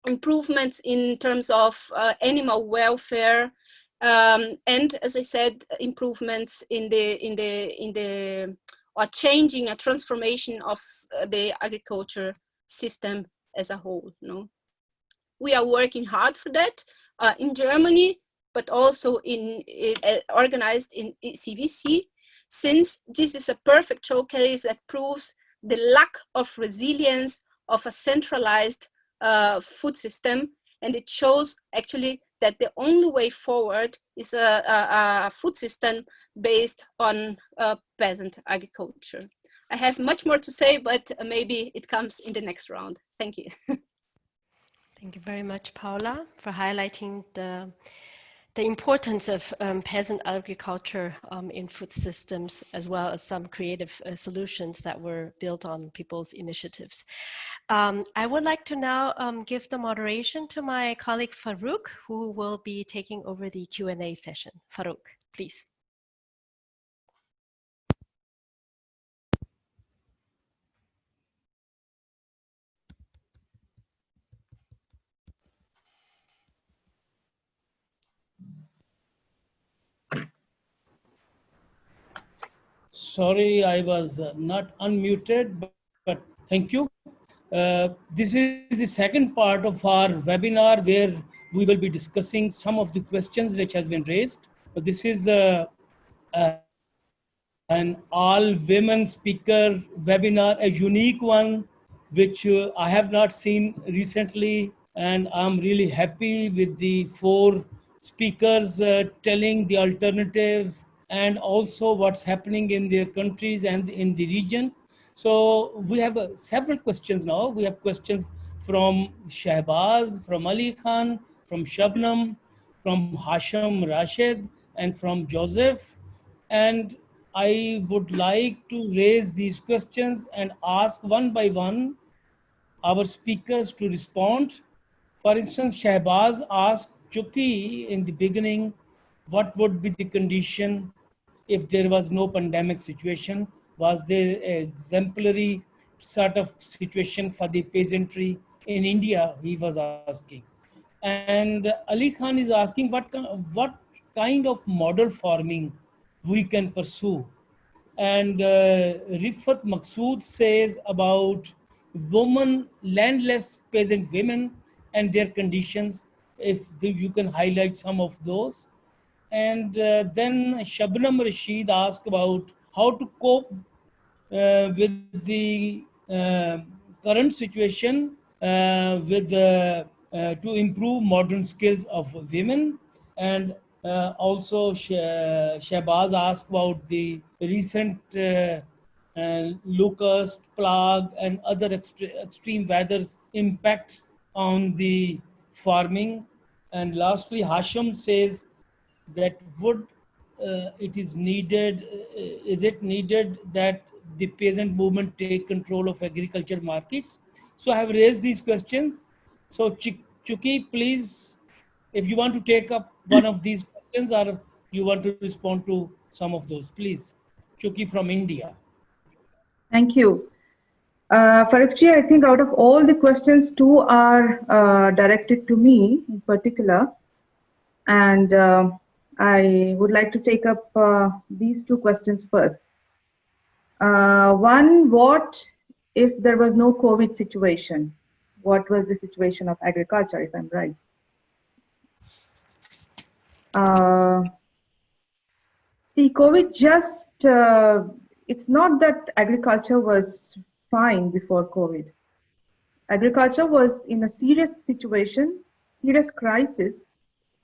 improvements in terms of animal welfare, and as I said, improvements in the or changing a transformation of the agriculture system as a whole. We are working hard for that in Germany, but also organized in CVC, since this is a perfect showcase that proves the lack of resilience of a centralized food system, and it shows actually that the only way forward is a food system based on peasant agriculture. I have much more to say, but maybe it comes in the next round. Thank you. Thank you very much, Paula, for highlighting the importance of peasant agriculture in food systems, as well as some creative solutions that were built on people's initiatives. I would like to now give the moderation to my colleague Farouk, who will be taking over the Q&A session. Farouk, please. Sorry, I was not unmuted, but thank you. This is the second part of our webinar where we will be discussing some of the questions which has been raised. This is an all-women speaker webinar, a unique one, which I have not seen recently. And I'm really happy with the 4 speakers telling the alternatives and also what's happening in their countries and in the region. So we have several questions now. We have questions from Shahbaz, from Ali Khan, from Shabnam, from Hashim Rashid, and from Joseph. And I would like to raise these questions and ask one by one our speakers to respond. For instance, Shahbaz asked Chukki in the beginning, what would be the condition if there was no pandemic situation? Was there an exemplary sort of situation for the peasantry in India? He was asking. And Ali Khan is asking what kind of model farming we can pursue. And Rifat Maqsood says about women, landless peasant women and their conditions, if you can highlight some of those. And then Shabnam Rashid asked about how to cope with the current situation to improve modern skills of women. And also Shahbaz asked about the recent locust, plague, and other extreme weather's impact on the farming. And lastly, Hashim says that is it needed that the peasant movement take control of agriculture markets? So I have raised these questions. So Chukki, please, if you want to take up one of these questions or you want to respond to some of those, please. Chukki from India. Thank you. Farukji, I think out of all the questions, two are directed to me in particular. And I would like to take up these two questions first. One, what if there was no COVID situation? What was the situation of agriculture, if I'm right? See, COVID just, it's not that agriculture was fine before COVID. Agriculture was in a serious situation, serious crisis,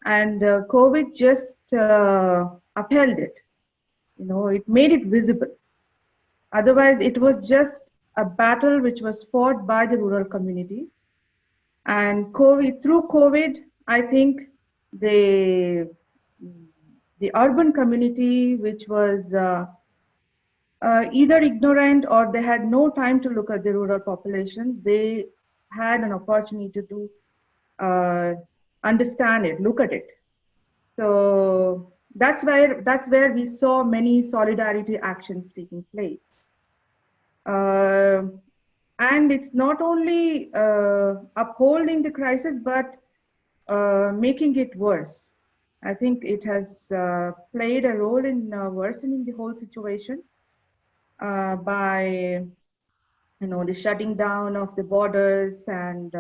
and COVID just upheld it. You know, it made it visible. Otherwise, it was just a battle which was fought by the rural communities. And COVID, through COVID, I think the urban community, which was either ignorant or they had no time to look at the rural population, they had an opportunity to understand it, look at it. So that's where we saw many solidarity actions taking place. And it's not only upholding the crisis, but making it worse. I think it has played a role in worsening the whole situation by, the shutting down of the borders and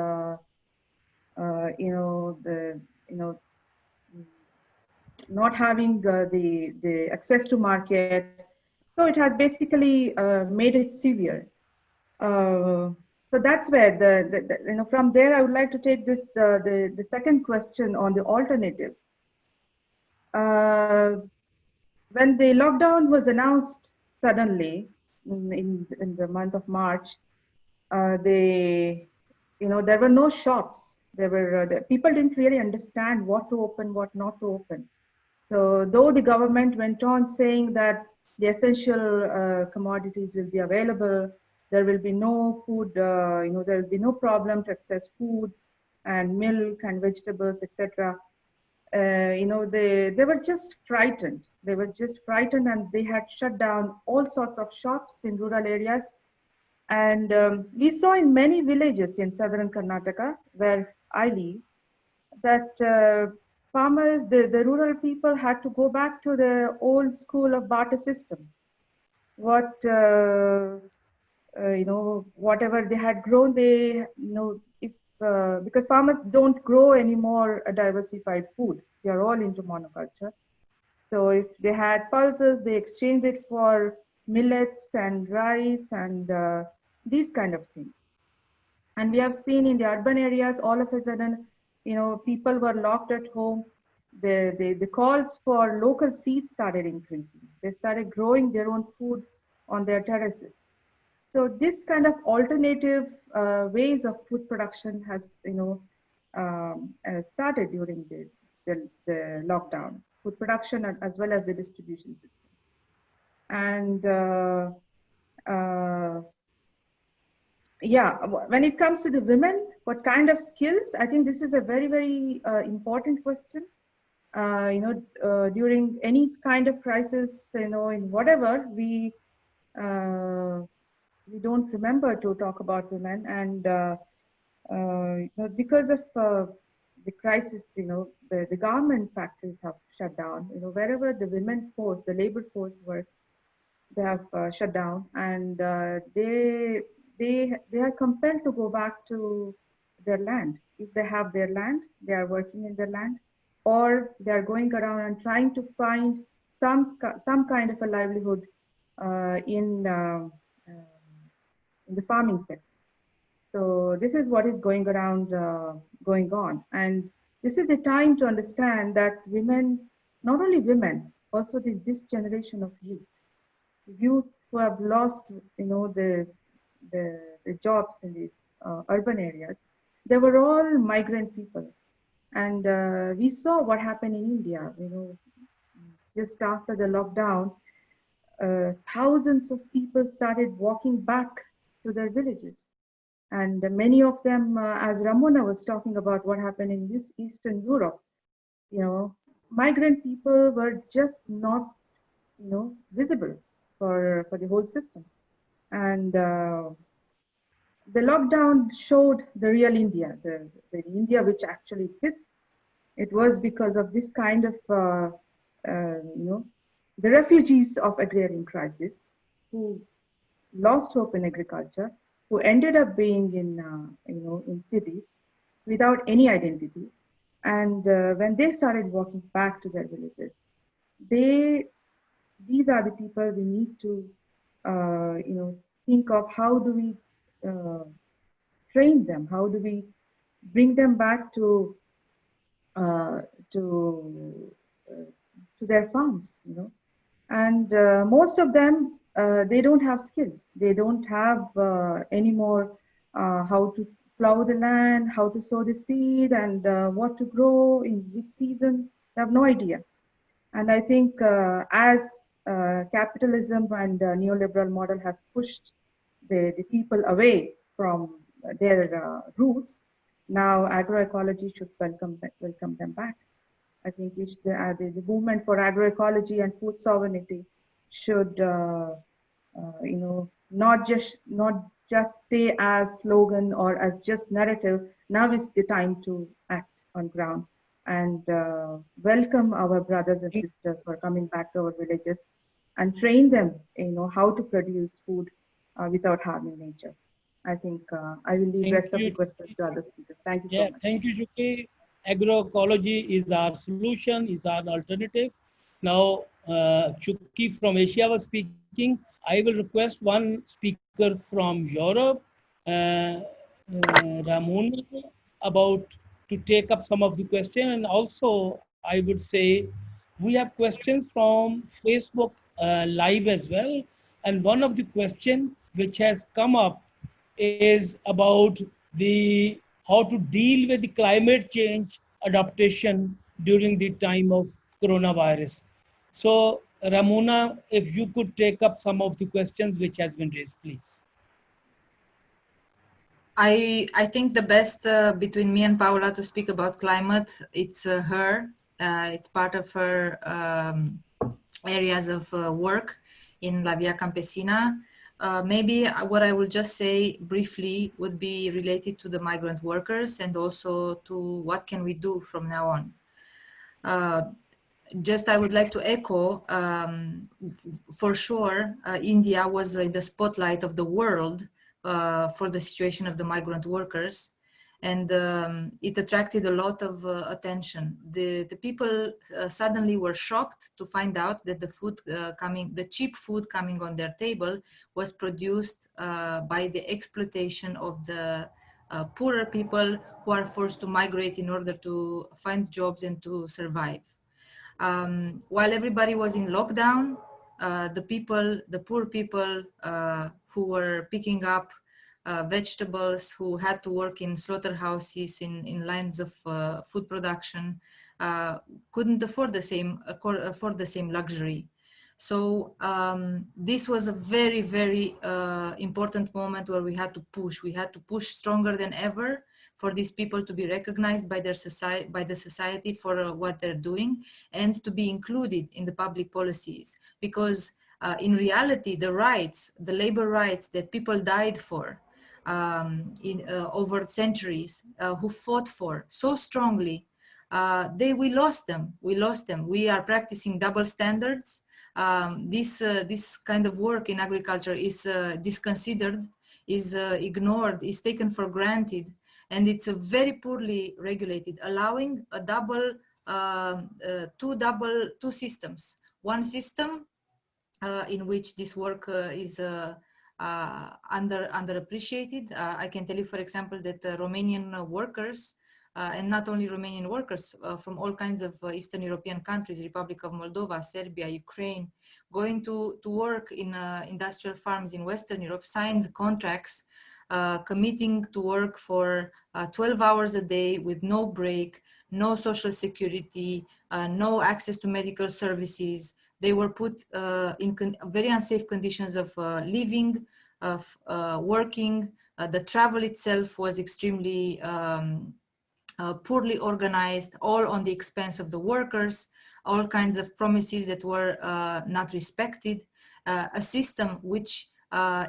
not having the access to market. So it has basically made it severe. So that's where from there I would like to take this the second question on the alternatives. When the lockdown was announced suddenly in the month of March, there were no shops. There were people didn't really understand what to open, what not to open. So though the government went on saying that the essential commodities will be available, there will be no food, there will be no problem to access food and milk and vegetables, etc. They were just frightened. They were just frightened, and they had shut down all sorts of shops in rural areas. And we saw in many villages in southern Karnataka, where I live, that farmers, the rural people had to go back to the old school of barter system. Whatever they had grown, because farmers don't grow anymore a diversified food. They are all into monoculture. So if they had pulses, they exchanged it for millets and rice and these kind of things. And we have seen in the urban areas, all of a sudden, people were locked at home. The calls for local seeds started increasing. They started growing their own food on their terraces. So this kind of alternative ways of food production has, started during the lockdown. Food production as well as the distribution system. And when it comes to the women, what kind of skills? I think this is a very, very important question. During any kind of crisis, in whatever, we don't remember to talk about women. And because of the crisis, the garment factories have shut down. Wherever the women force, the labor force works, they have shut down, and they are compelled to go back to their land. If they have their land, they are working in their land, or they are going around and trying to find some kind of a livelihood in the farming sector. So this is what is going on, and this is the time to understand that women, not only women, also this generation of youth who have lost, the jobs in these urban areas, they were all migrant people, and we saw what happened in India. Just after the lockdown, thousands of people started walking back to their villages, And many of them, as Ramona was talking about what happened in this Eastern Europe, migrant people were just not, visible for the whole system. And the lockdown showed the real India, the India which actually exists. It was because of this kind of, the refugees of agrarian crisis who lost hope in agriculture, who ended up being in cities without any identity. And when they started walking back to their villages, these are the people we need to, think of how do we uh, train them? How do we bring them back uh, to uh, to their farms? And most of them they don't have skills. They don't have anymore how to plow the land, how to sow the seed, and what to grow in which season. They have no idea. And I think as capitalism and neoliberal model has pushed the people away from their roots, now agroecology should welcome them back. I think the movement for agroecology and food sovereignty should, not just stay as slogan or as just narrative. Now is the time to act on ground and welcome our brothers and sisters who are coming back to our villages and train them, how to produce food without harming nature. I think I will leave Thank rest of you. the questions to other speakers. Thank you so Yeah, much. thank you, Chukki. Agroecology is our solution, is our alternative. Now, Chukki from Asia was speaking. I will request one speaker from Europe, Ramona, about to take up some of the question. And also, I would say we have questions from Facebook Live as well. And one of the question which has come up is about the how to deal with the climate change adaptation during the time of coronavirus. So, Ramona, if you could take up some of the questions which has been raised, please. I think the best between me and Paula to speak about climate, it's her. It's part of her areas of work in La Via Campesina. Maybe what I will just say briefly would be related to the migrant workers and also to what can we do from now on. Just I would like to echo, for sure, India was in the spotlight of the world for the situation of the migrant workers. And it attracted a lot of attention. The people suddenly were shocked to find out that the food the cheap food coming on their table was produced by the exploitation of the poorer people who are forced to migrate in order to find jobs and to survive. While everybody was in lockdown, the poor people who were picking up vegetables, who had to work in slaughterhouses, in lines of food production, couldn't afford the same luxury. So this was a very, very important moment where we had to push. We had to push stronger than ever for these people to be recognized by their society, by the society for what they're doing, and to be included in the public policies. Because in reality, the rights, the labor rights that people died for over centuries, who fought for so strongly, we lost them. We lost them. We are practicing double standards. This kind of work in agriculture is disconsidered, is ignored, is taken for granted, and it's a very poorly regulated, allowing a two systems. One system in which this work is underappreciated. I can tell you, for example, that Romanian workers, and not only Romanian workers, from all kinds of Eastern European countries, Republic of Moldova, Serbia, Ukraine, going to work in industrial farms in Western Europe, signed contracts committing to work for 12 hours a day with no break, no social security, no access to medical services. They were put in very unsafe conditions of living, of working, The travel itself was extremely poorly organized, all on the expense of the workers, all kinds of promises that were not respected, a system which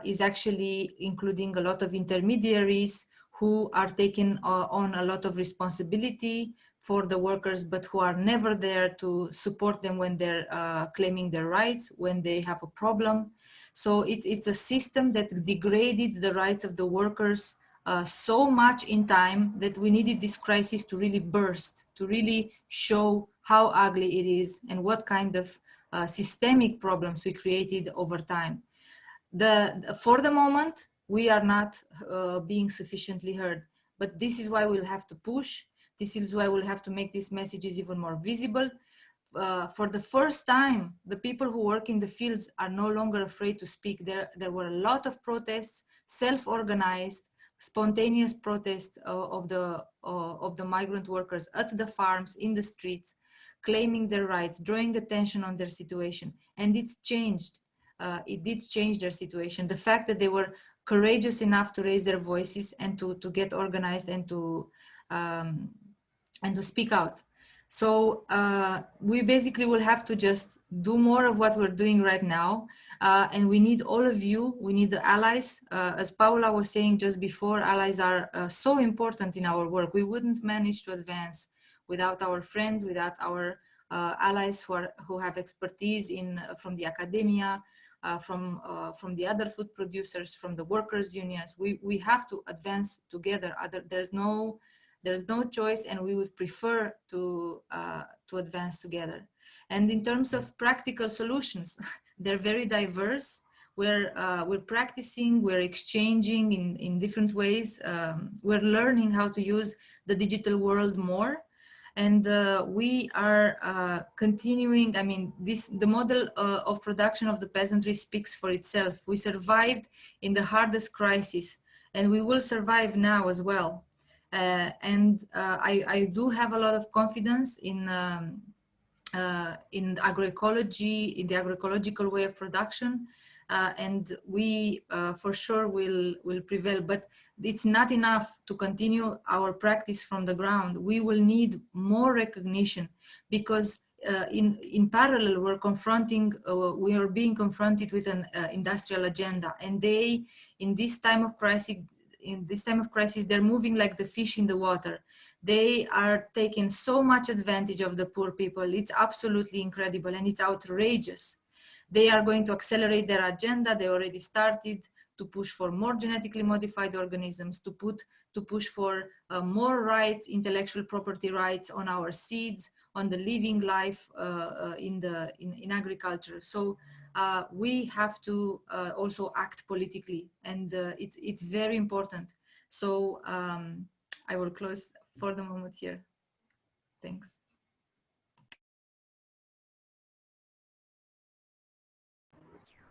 is actually including a lot of intermediaries who are taking on a lot of responsibility for the workers, but who are never there to support them when they're claiming their rights, when they have a problem. So it's a system that degraded the rights of the workers so much in time that we needed this crisis to really burst, to really show how ugly it is and what kind of systemic problems we created over time. For the moment, we are not being sufficiently heard, but this is why we'll have to push. This is why we'll have to make these messages even more visible. For the first time, the people who work in the fields are no longer afraid to speak. There were a lot of protests, self-organized, spontaneous protests of the migrant workers at the farms, in the streets, claiming their rights, drawing attention on their situation, and it changed. It did change their situation. The fact that they were courageous enough to raise their voices and to get organized and to speak out. So we basically will have to just do more of what we're doing right now. And we need all of you, we need the allies. As Paula was saying just before, allies are so important in our work. We wouldn't manage to advance without our friends, without our allies who have expertise from the academia, from the other food producers, from the workers' unions. We have to advance together. There's no choice, and we would prefer to advance together. And in terms of practical solutions, they're very diverse. We're practicing, we're exchanging in different ways. We're learning how to use the digital world more. And we are continuing. I mean, the model of production of the peasantry speaks for itself. We survived in the hardest crisis, and we will survive now as well. I do have a lot of confidence in agroecology, in the agroecological way of production, and we for sure will prevail. But it's not enough to continue our practice from the ground. We will need more recognition, because in parallel we are being confronted with an industrial agenda, and in this time of crisis, they're moving like the fish in the water. They are taking so much advantage of the poor people. It's absolutely incredible, and it's outrageous. They are going to accelerate their agenda. They already started to push for more genetically modified organisms, to push for more rights, intellectual property rights on our seeds, on the living life in agriculture. So we have to also act politically, and it's very important. So I will close for the moment here. Thanks.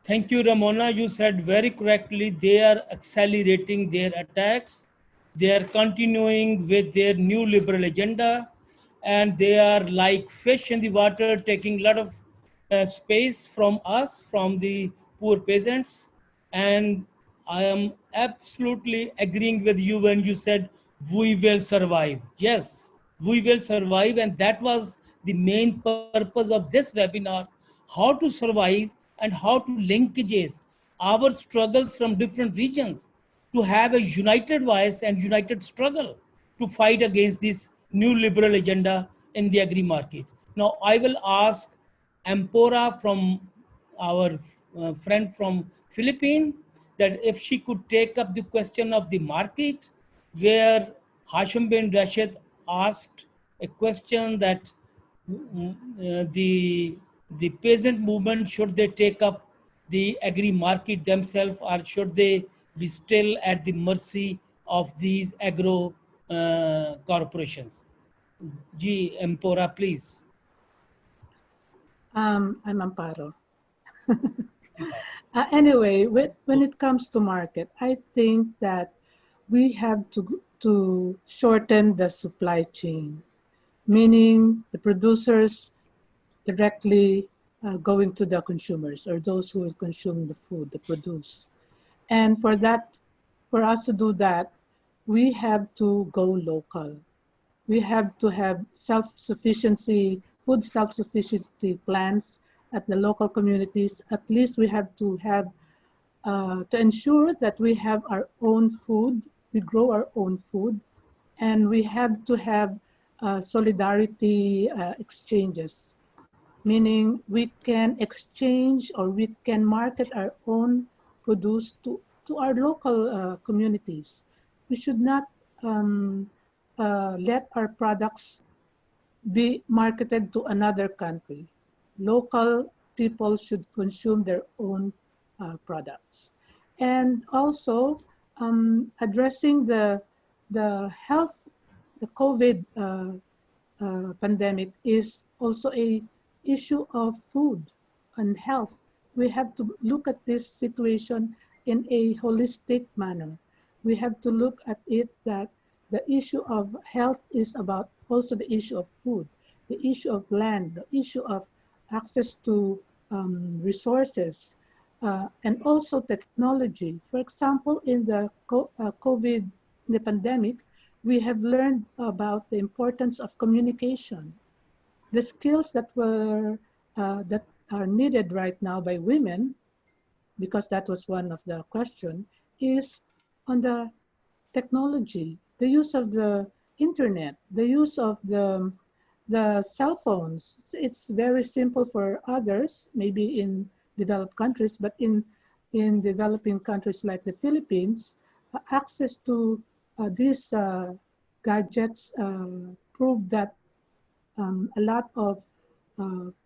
Thank you, Ramona. You said very correctly, they are accelerating their attacks. They are continuing with their new liberal agenda, and they are like fish in the water, taking a lot of space from us, from the poor peasants. And I am absolutely agreeing with you when you said we will survive. Yes, we will survive, and that was the main purpose of this webinar: how to survive and how to linkages our struggles from different regions to have a united voice and united struggle to fight against this new liberal agenda in the agri market. Now I will ask Ampora, from our friend from Philippines, that if she could take up the question of the market, where Hashim bin Rashid asked a question that the peasant movement, should they take up the agri market themselves, or should they be still at the mercy of these agro corporations? Ji Empora, please. I'm Amparo. Anyway, when it comes to market, I think that we have to shorten the supply chain, meaning the producers directly going to the consumers, or those who will consume the food, the produce. And for that for us to do that, we have to go local. We have to have self-sufficiency, food self-sufficiency plans at the local communities. At least we have to have to ensure that we have our own food, we grow our own food, and we have to have solidarity exchanges, meaning we can exchange or we can market our own produce to our local communities. We should not let our products be marketed to another country. Local people should consume their own products. And also addressing the health, the COVID pandemic is also a issue of food and health. We have to look at this situation in a holistic manner. We have to look at it that the issue of health is about also the issue of food, the issue of land, the issue of access to resources, and also technology. For example, in the COVID, the pandemic, we have learned about the importance of communication. The skills that are needed right now by women, because that was one of the question, is on the technology, the use of the internet, the use of the cell phones. It's very simple for others, maybe in developed countries, but in developing countries like the Philippines, access to these gadgets prove that a lot of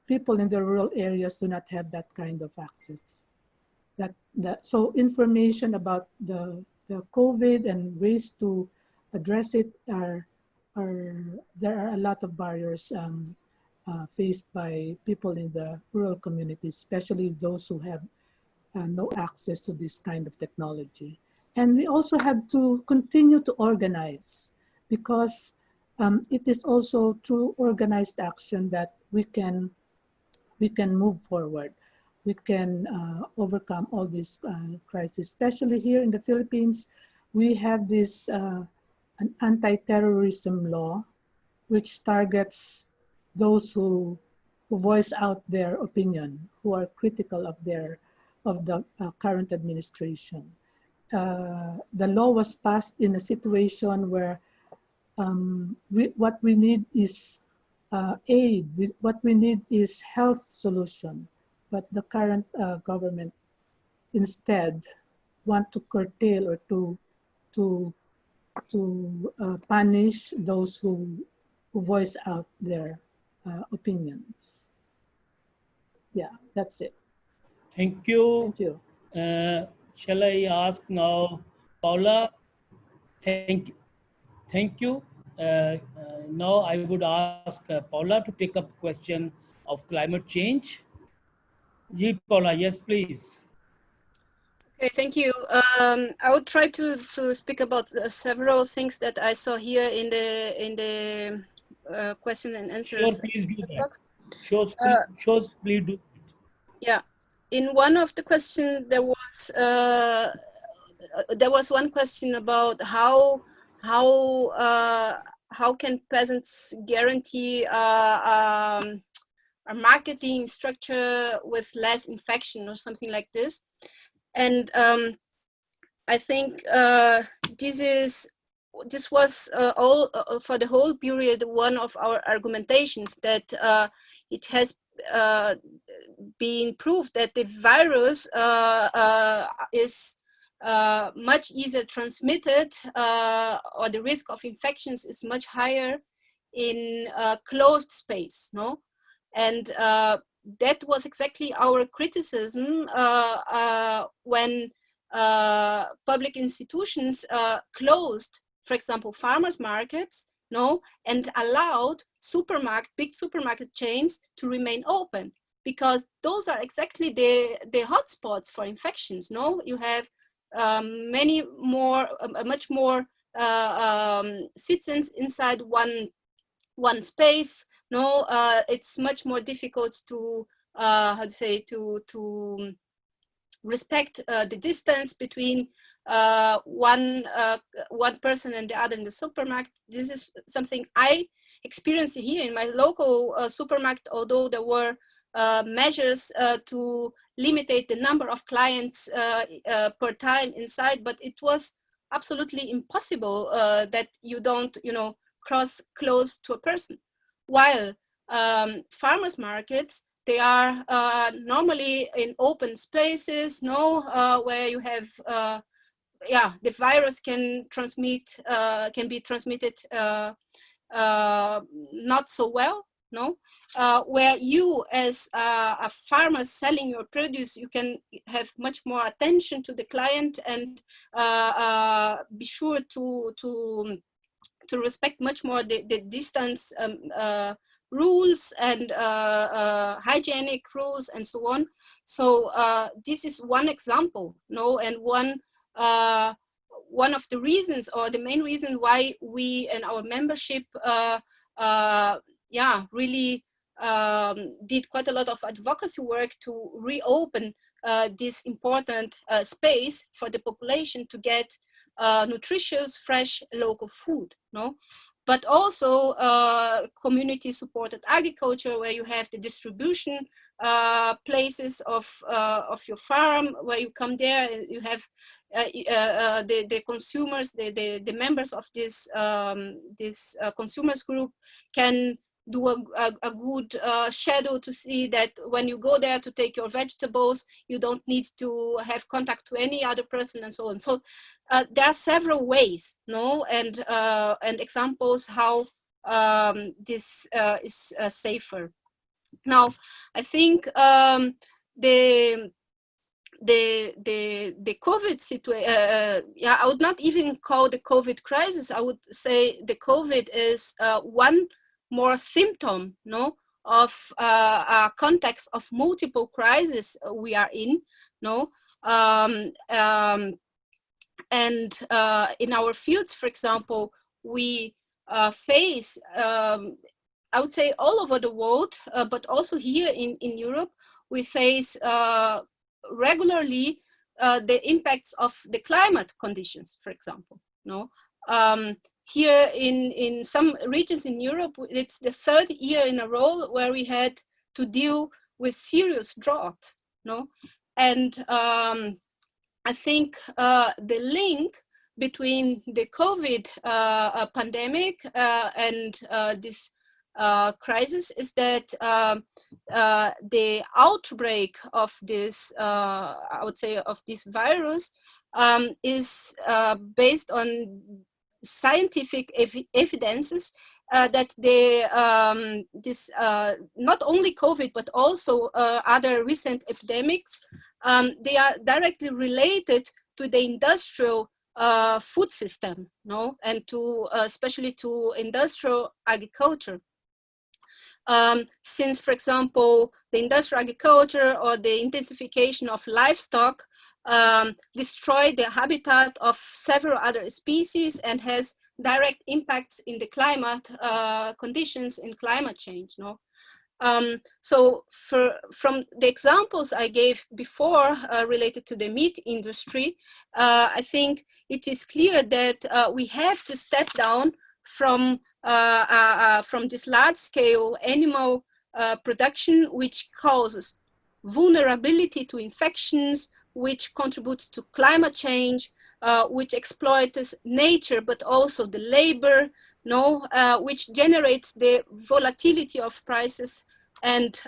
people in the rural areas do not have that kind of access. So information about the COVID and ways to address it there are a lot of barriers faced by people in the rural communities, especially those who have no access to this kind of technology. And we also have to continue to organize, because it is also through organized action that we can move forward. We can overcome all these crises. Especially here in the Philippines, we have this an anti-terrorism law, which targets those who voice out their opinion, who are critical of the current administration. The law was passed in a situation where what we need is aid. What we need is health solution. But the current government instead want to curtail or to punish those who voice out their opinions. Yeah, that's it. Thank you. Thank you. Shall I ask now, Paula? Thank you. Now I would ask Paula to take up the question of climate change. Ye, Paula, yes, please. Okay, thank you. I will try to speak about several things that I saw here in the question and answers. Sure, please do that. Please do. Yeah, in one of the questions there was one question about how can peasants guarantee a marketing structure with less infection or something like this. And I think this was all for the whole period one of our argumentations, that it has been proved that the virus is much easier transmitted, or the risk of infections is much higher in closed space, no? And that was exactly our criticism when public institutions closed, for example, farmers markets, no, and allowed big supermarket chains to remain open, because those are exactly the hotspots for infections. No, you have much more citizens inside one space. No, it's much more difficult to respect the distance between one person and the other in the supermarket. This is something I experienced here in my local supermarket, although there were measures to limitate the number of clients per time inside, but it was absolutely impossible that you don't, cross close to a person. While farmers markets, they are normally in open spaces, where you have, the virus can be transmitted not so well, where you as a farmer selling your produce, you can have much more attention to the client and be sure to respect much more the distance rules and hygienic rules and so on. So this is one example, and one of the reasons, or the main reason, why we and our membership really did quite a lot of advocacy work to reopen this important space for the population to get nutritious, fresh, local food, but also community-supported agriculture, where you have the distribution places of your farm, where you come there and you have the consumers, the members of this consumers group can do a good shadow to see that when you go there to take your vegetables, you don't need to have contact to any other person and so on. So there are several ways, and examples how this is safer. Now, I think the COVID situation, I would not even call the COVID crisis. I would say the COVID is one more symptom, of a context of multiple crises we are in, and in our fields, for example, we face, I would say, all over the world, but also here in Europe, we face regularly the impacts of the climate conditions, for example. Here in some regions in Europe, it's the third year in a row where we had to deal with serious droughts. And I think the link between the COVID pandemic and this crisis is that the outbreak of this, I would say, of this virus is based on scientific evidences that this not only COVID but also other recent epidemics, they are directly related to the industrial food system, and to especially to industrial agriculture. Since, for example, the industrial agriculture or the intensification of livestock destroyed the habitat of several other species and has direct impacts in the climate conditions in climate change. So from the examples I gave before related to the meat industry, I think it is clear that we have to step down from this large-scale animal production, which causes vulnerability to infections, which contributes to climate change, which exploits nature, but also the labor, which generates the volatility of prices and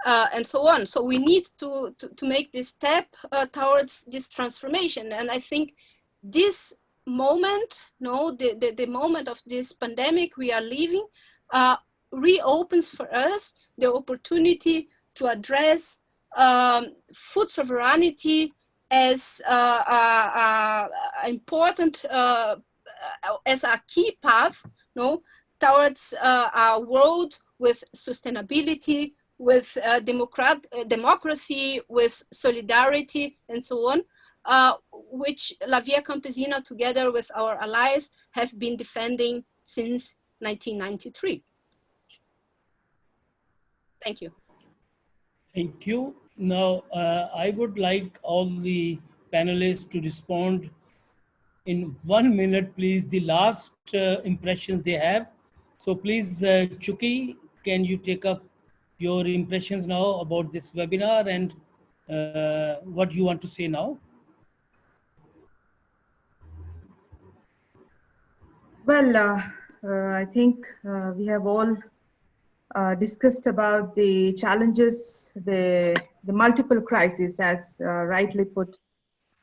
and so on. So we need to make this step towards this transformation. And I think this moment, the moment of this pandemic we are living, reopens for us the opportunity to address food sovereignty as important, as a key path, towards a world with sustainability, with democracy, with solidarity, and so on, which La Via Campesina, together with our allies, have been defending since 1993. Thank you. Thank you. Now, I would like all the panelists to respond in 1 minute, please, the last impressions they have. So please, Chukki, can you take up your impressions now about this webinar and what you want to say now? Well, I think we have all discussed about the challenges, the multiple crises, as rightly put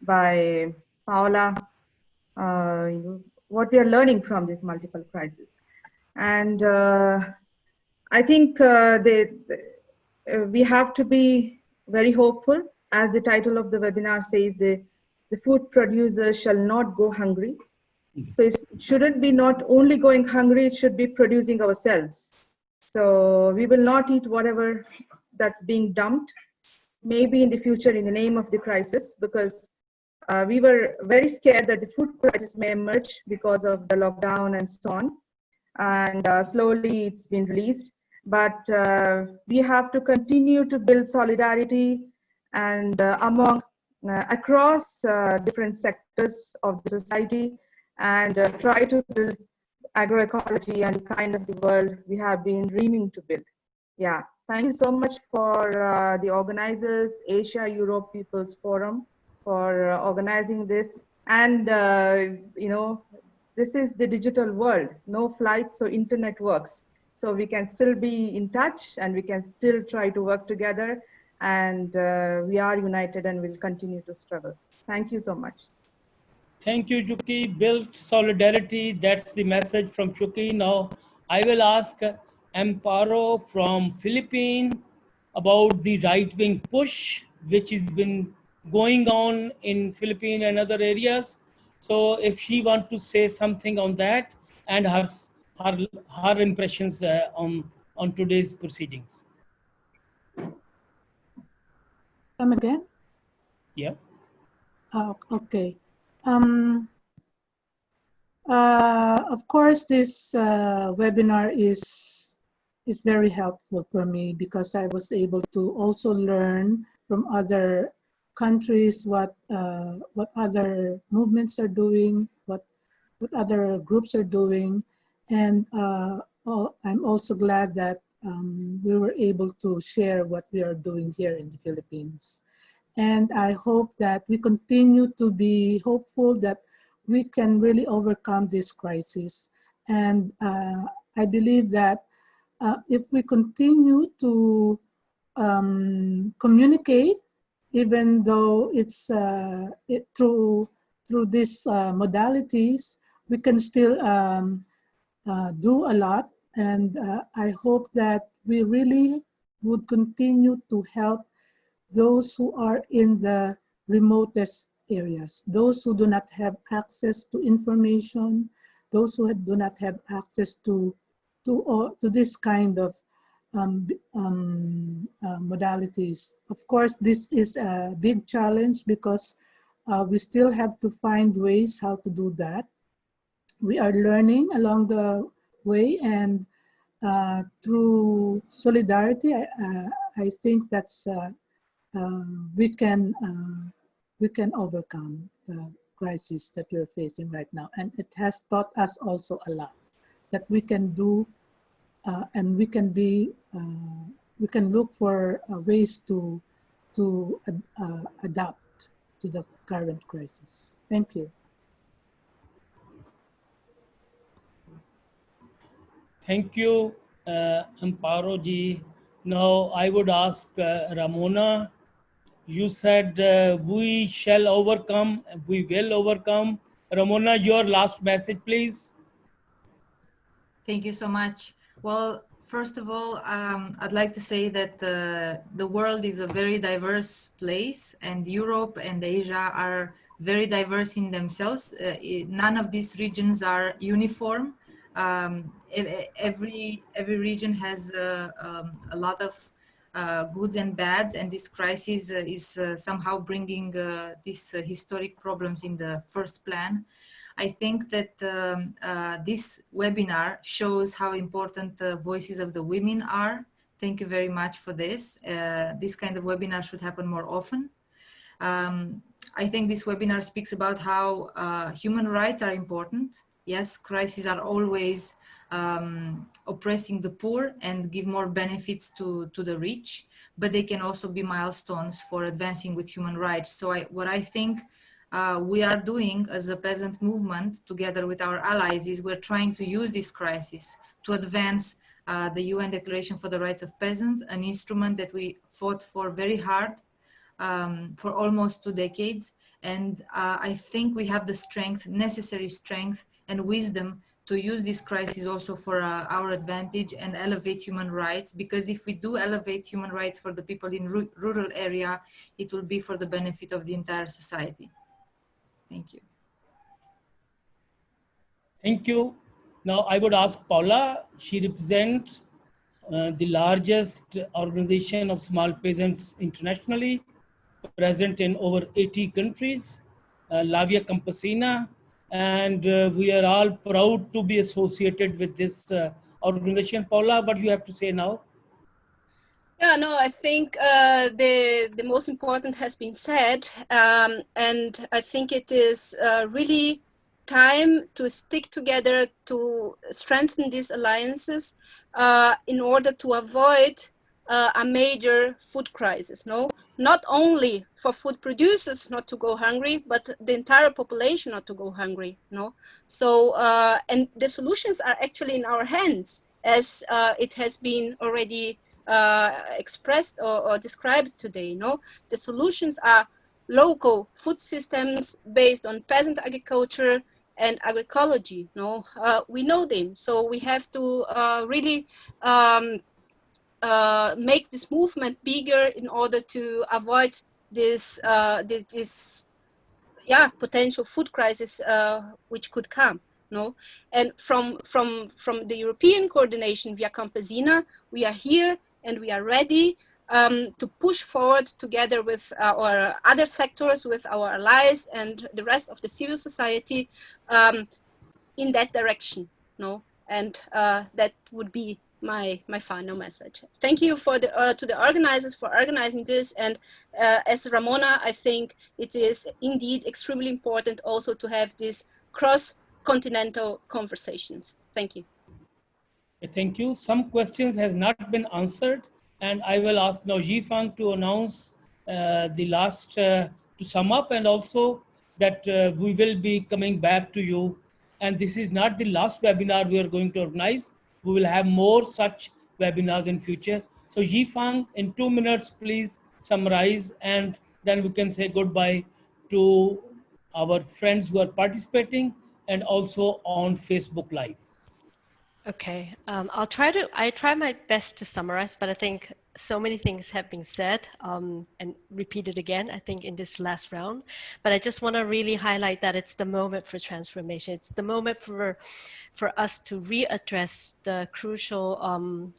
by Paula, what we are learning from these multiple crises. And I think we have to be very hopeful. As the title of the webinar says, the food producers shall not go hungry. So it shouldn't be not only going hungry, it should be producing ourselves. So we will not eat whatever that's being dumped, maybe in the future in the name of the crisis, because we were very scared that the food crisis may emerge because of the lockdown and so on. And slowly it's been released. But we have to continue to build solidarity and across different sectors of the society, and try to build agroecology and the kind of the world we have been dreaming to build. Yeah, thank you so much for the organizers, Asia Europe People's Forum, for organizing this. And this is the digital world, no flights, so internet works. So we can still be in touch and we can still try to work together, and we are united and will continue to struggle. Thank you so much. Thank you, Chukki. Build solidarity. That's the message from Chukki. Now, I will ask Amparo from Philippines about the right-wing push, which has been going on in Philippines and other areas. So, if she wants to say something on that and her impressions on today's proceedings. Come again? Yeah. Okay. Of course, this webinar is very helpful for me because I was able to also learn from other countries what other movements are doing, what other groups are doing, and I'm also glad that we were able to share what we are doing here in the Philippines. And I hope that we continue to be hopeful that we can really overcome this crisis. And I believe that if we continue to communicate, even though it's through these modalities, we can still do a lot. And I hope that we really would continue to help those who are in the remotest areas, those who do not have access to information, those who do not have access to this kind of modalities. Of course, this is a big challenge because we still have to find ways how to do that. We are learning along the way, and through solidarity, I think that's we can overcome the crisis that we're facing right now, and it has taught us also a lot that we can do, and we can be we can look for ways to adapt to the current crisis. Thank you. Thank you, Amparo ji. Now I would ask Ramona. You said we shall overcome, we will overcome. Ramona, your last message, please. Thank you so much. Well, first of all, I'd like to say that the world is a very diverse place, and Europe and Asia are very diverse in themselves. None of these regions are uniform. Every region has a lot of goods and bads, and this crisis is somehow bringing these historic problems in the first plan. I think that this webinar shows how important the voices of the women are Thank you very much for this. This kind of webinar should happen more often. I think this webinar speaks about how human rights are important. Yes, crises are always oppressing the poor and give more benefits to the rich, but they can also be milestones for advancing with human rights. So what I think we are doing as a peasant movement together with our allies is we're trying to use this crisis to advance the UN Declaration for the Rights of Peasants, an instrument that we fought for very hard for almost 2 decades. And I think we have the strength, necessary strength and wisdom to use this crisis also for our advantage and elevate human rights. Because if we do elevate human rights for the people in rural area, it will be for the benefit of the entire society. Thank you. Thank you. Now I would ask Paula. She represents the largest organization of small peasants internationally, present in over 80 countries, La Via Campesina, and we are all proud to be associated with this organization. Paula, what do you have to say now? Yeah, no, I think the most important has been said, and I think it is really time to stick together to strengthen these alliances in order to avoid a major food crisis. No, not only for food producers not to go hungry, but the entire population not to go hungry. No, so and the solutions are actually in our hands, as it has been already expressed or described today. No, the solutions are local food systems based on peasant agriculture and agroecology. No, we know them, so we have to really make this movement bigger in order to avoid this potential food crisis which could come. No, and from the European coordination via Campesina, we are here and we are ready to push forward together with our other sectors, with our allies and the rest of the civil society in that direction. No, and that would be my final message. Thank you for to the organizers for organizing this, and as Ramona, I think it is indeed extremely important also to have these cross-continental conversations. Thank you. Thank you. Some questions has not been answered, and I will ask now Jifang to announce the last to sum up, and also that we will be coming back to you. And this is not the last webinar we are going to organize. We will have more such webinars in future. So Jifang, in 2 minutes, please summarize, and then we can say goodbye to our friends who are participating and also on Facebook Live. Okay, I try my best to summarize, but I think so many things have been said and repeated again, I think, in this last round. But I just want to really highlight that it's the moment for transformation. It's the moment for us to readdress the crucial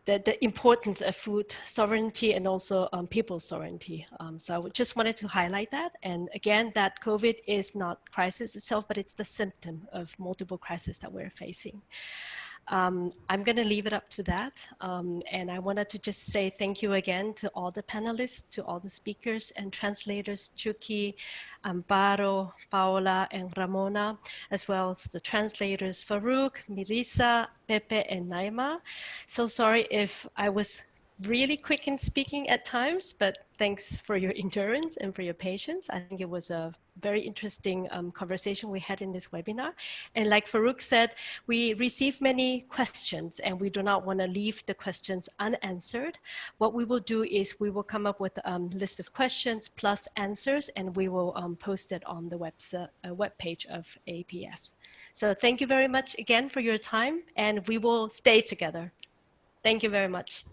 the importance of food sovereignty and also people's sovereignty. So I just wanted to highlight that. And again, that COVID is not crisis itself, but it's the symptom of multiple crises that we're facing. I'm going to leave it up to that. And I wanted to just say thank you again to all the panelists, to all the speakers and translators, Chukki, Amparo, Paula, and Ramona, as well as the translators, Farouk, Mirisa, Pepe, and Naima. So sorry if I was really quick in speaking at times, but thanks for your endurance and for your patience. I think it was a very interesting conversation we had in this webinar. And like Farouk said, we received many questions and we do not want to leave the questions unanswered. What we will do is we will come up with a list of questions plus answers, and we will post it on the webpage of APF. So thank you very much again for your time, and we will stay together. Thank you very much.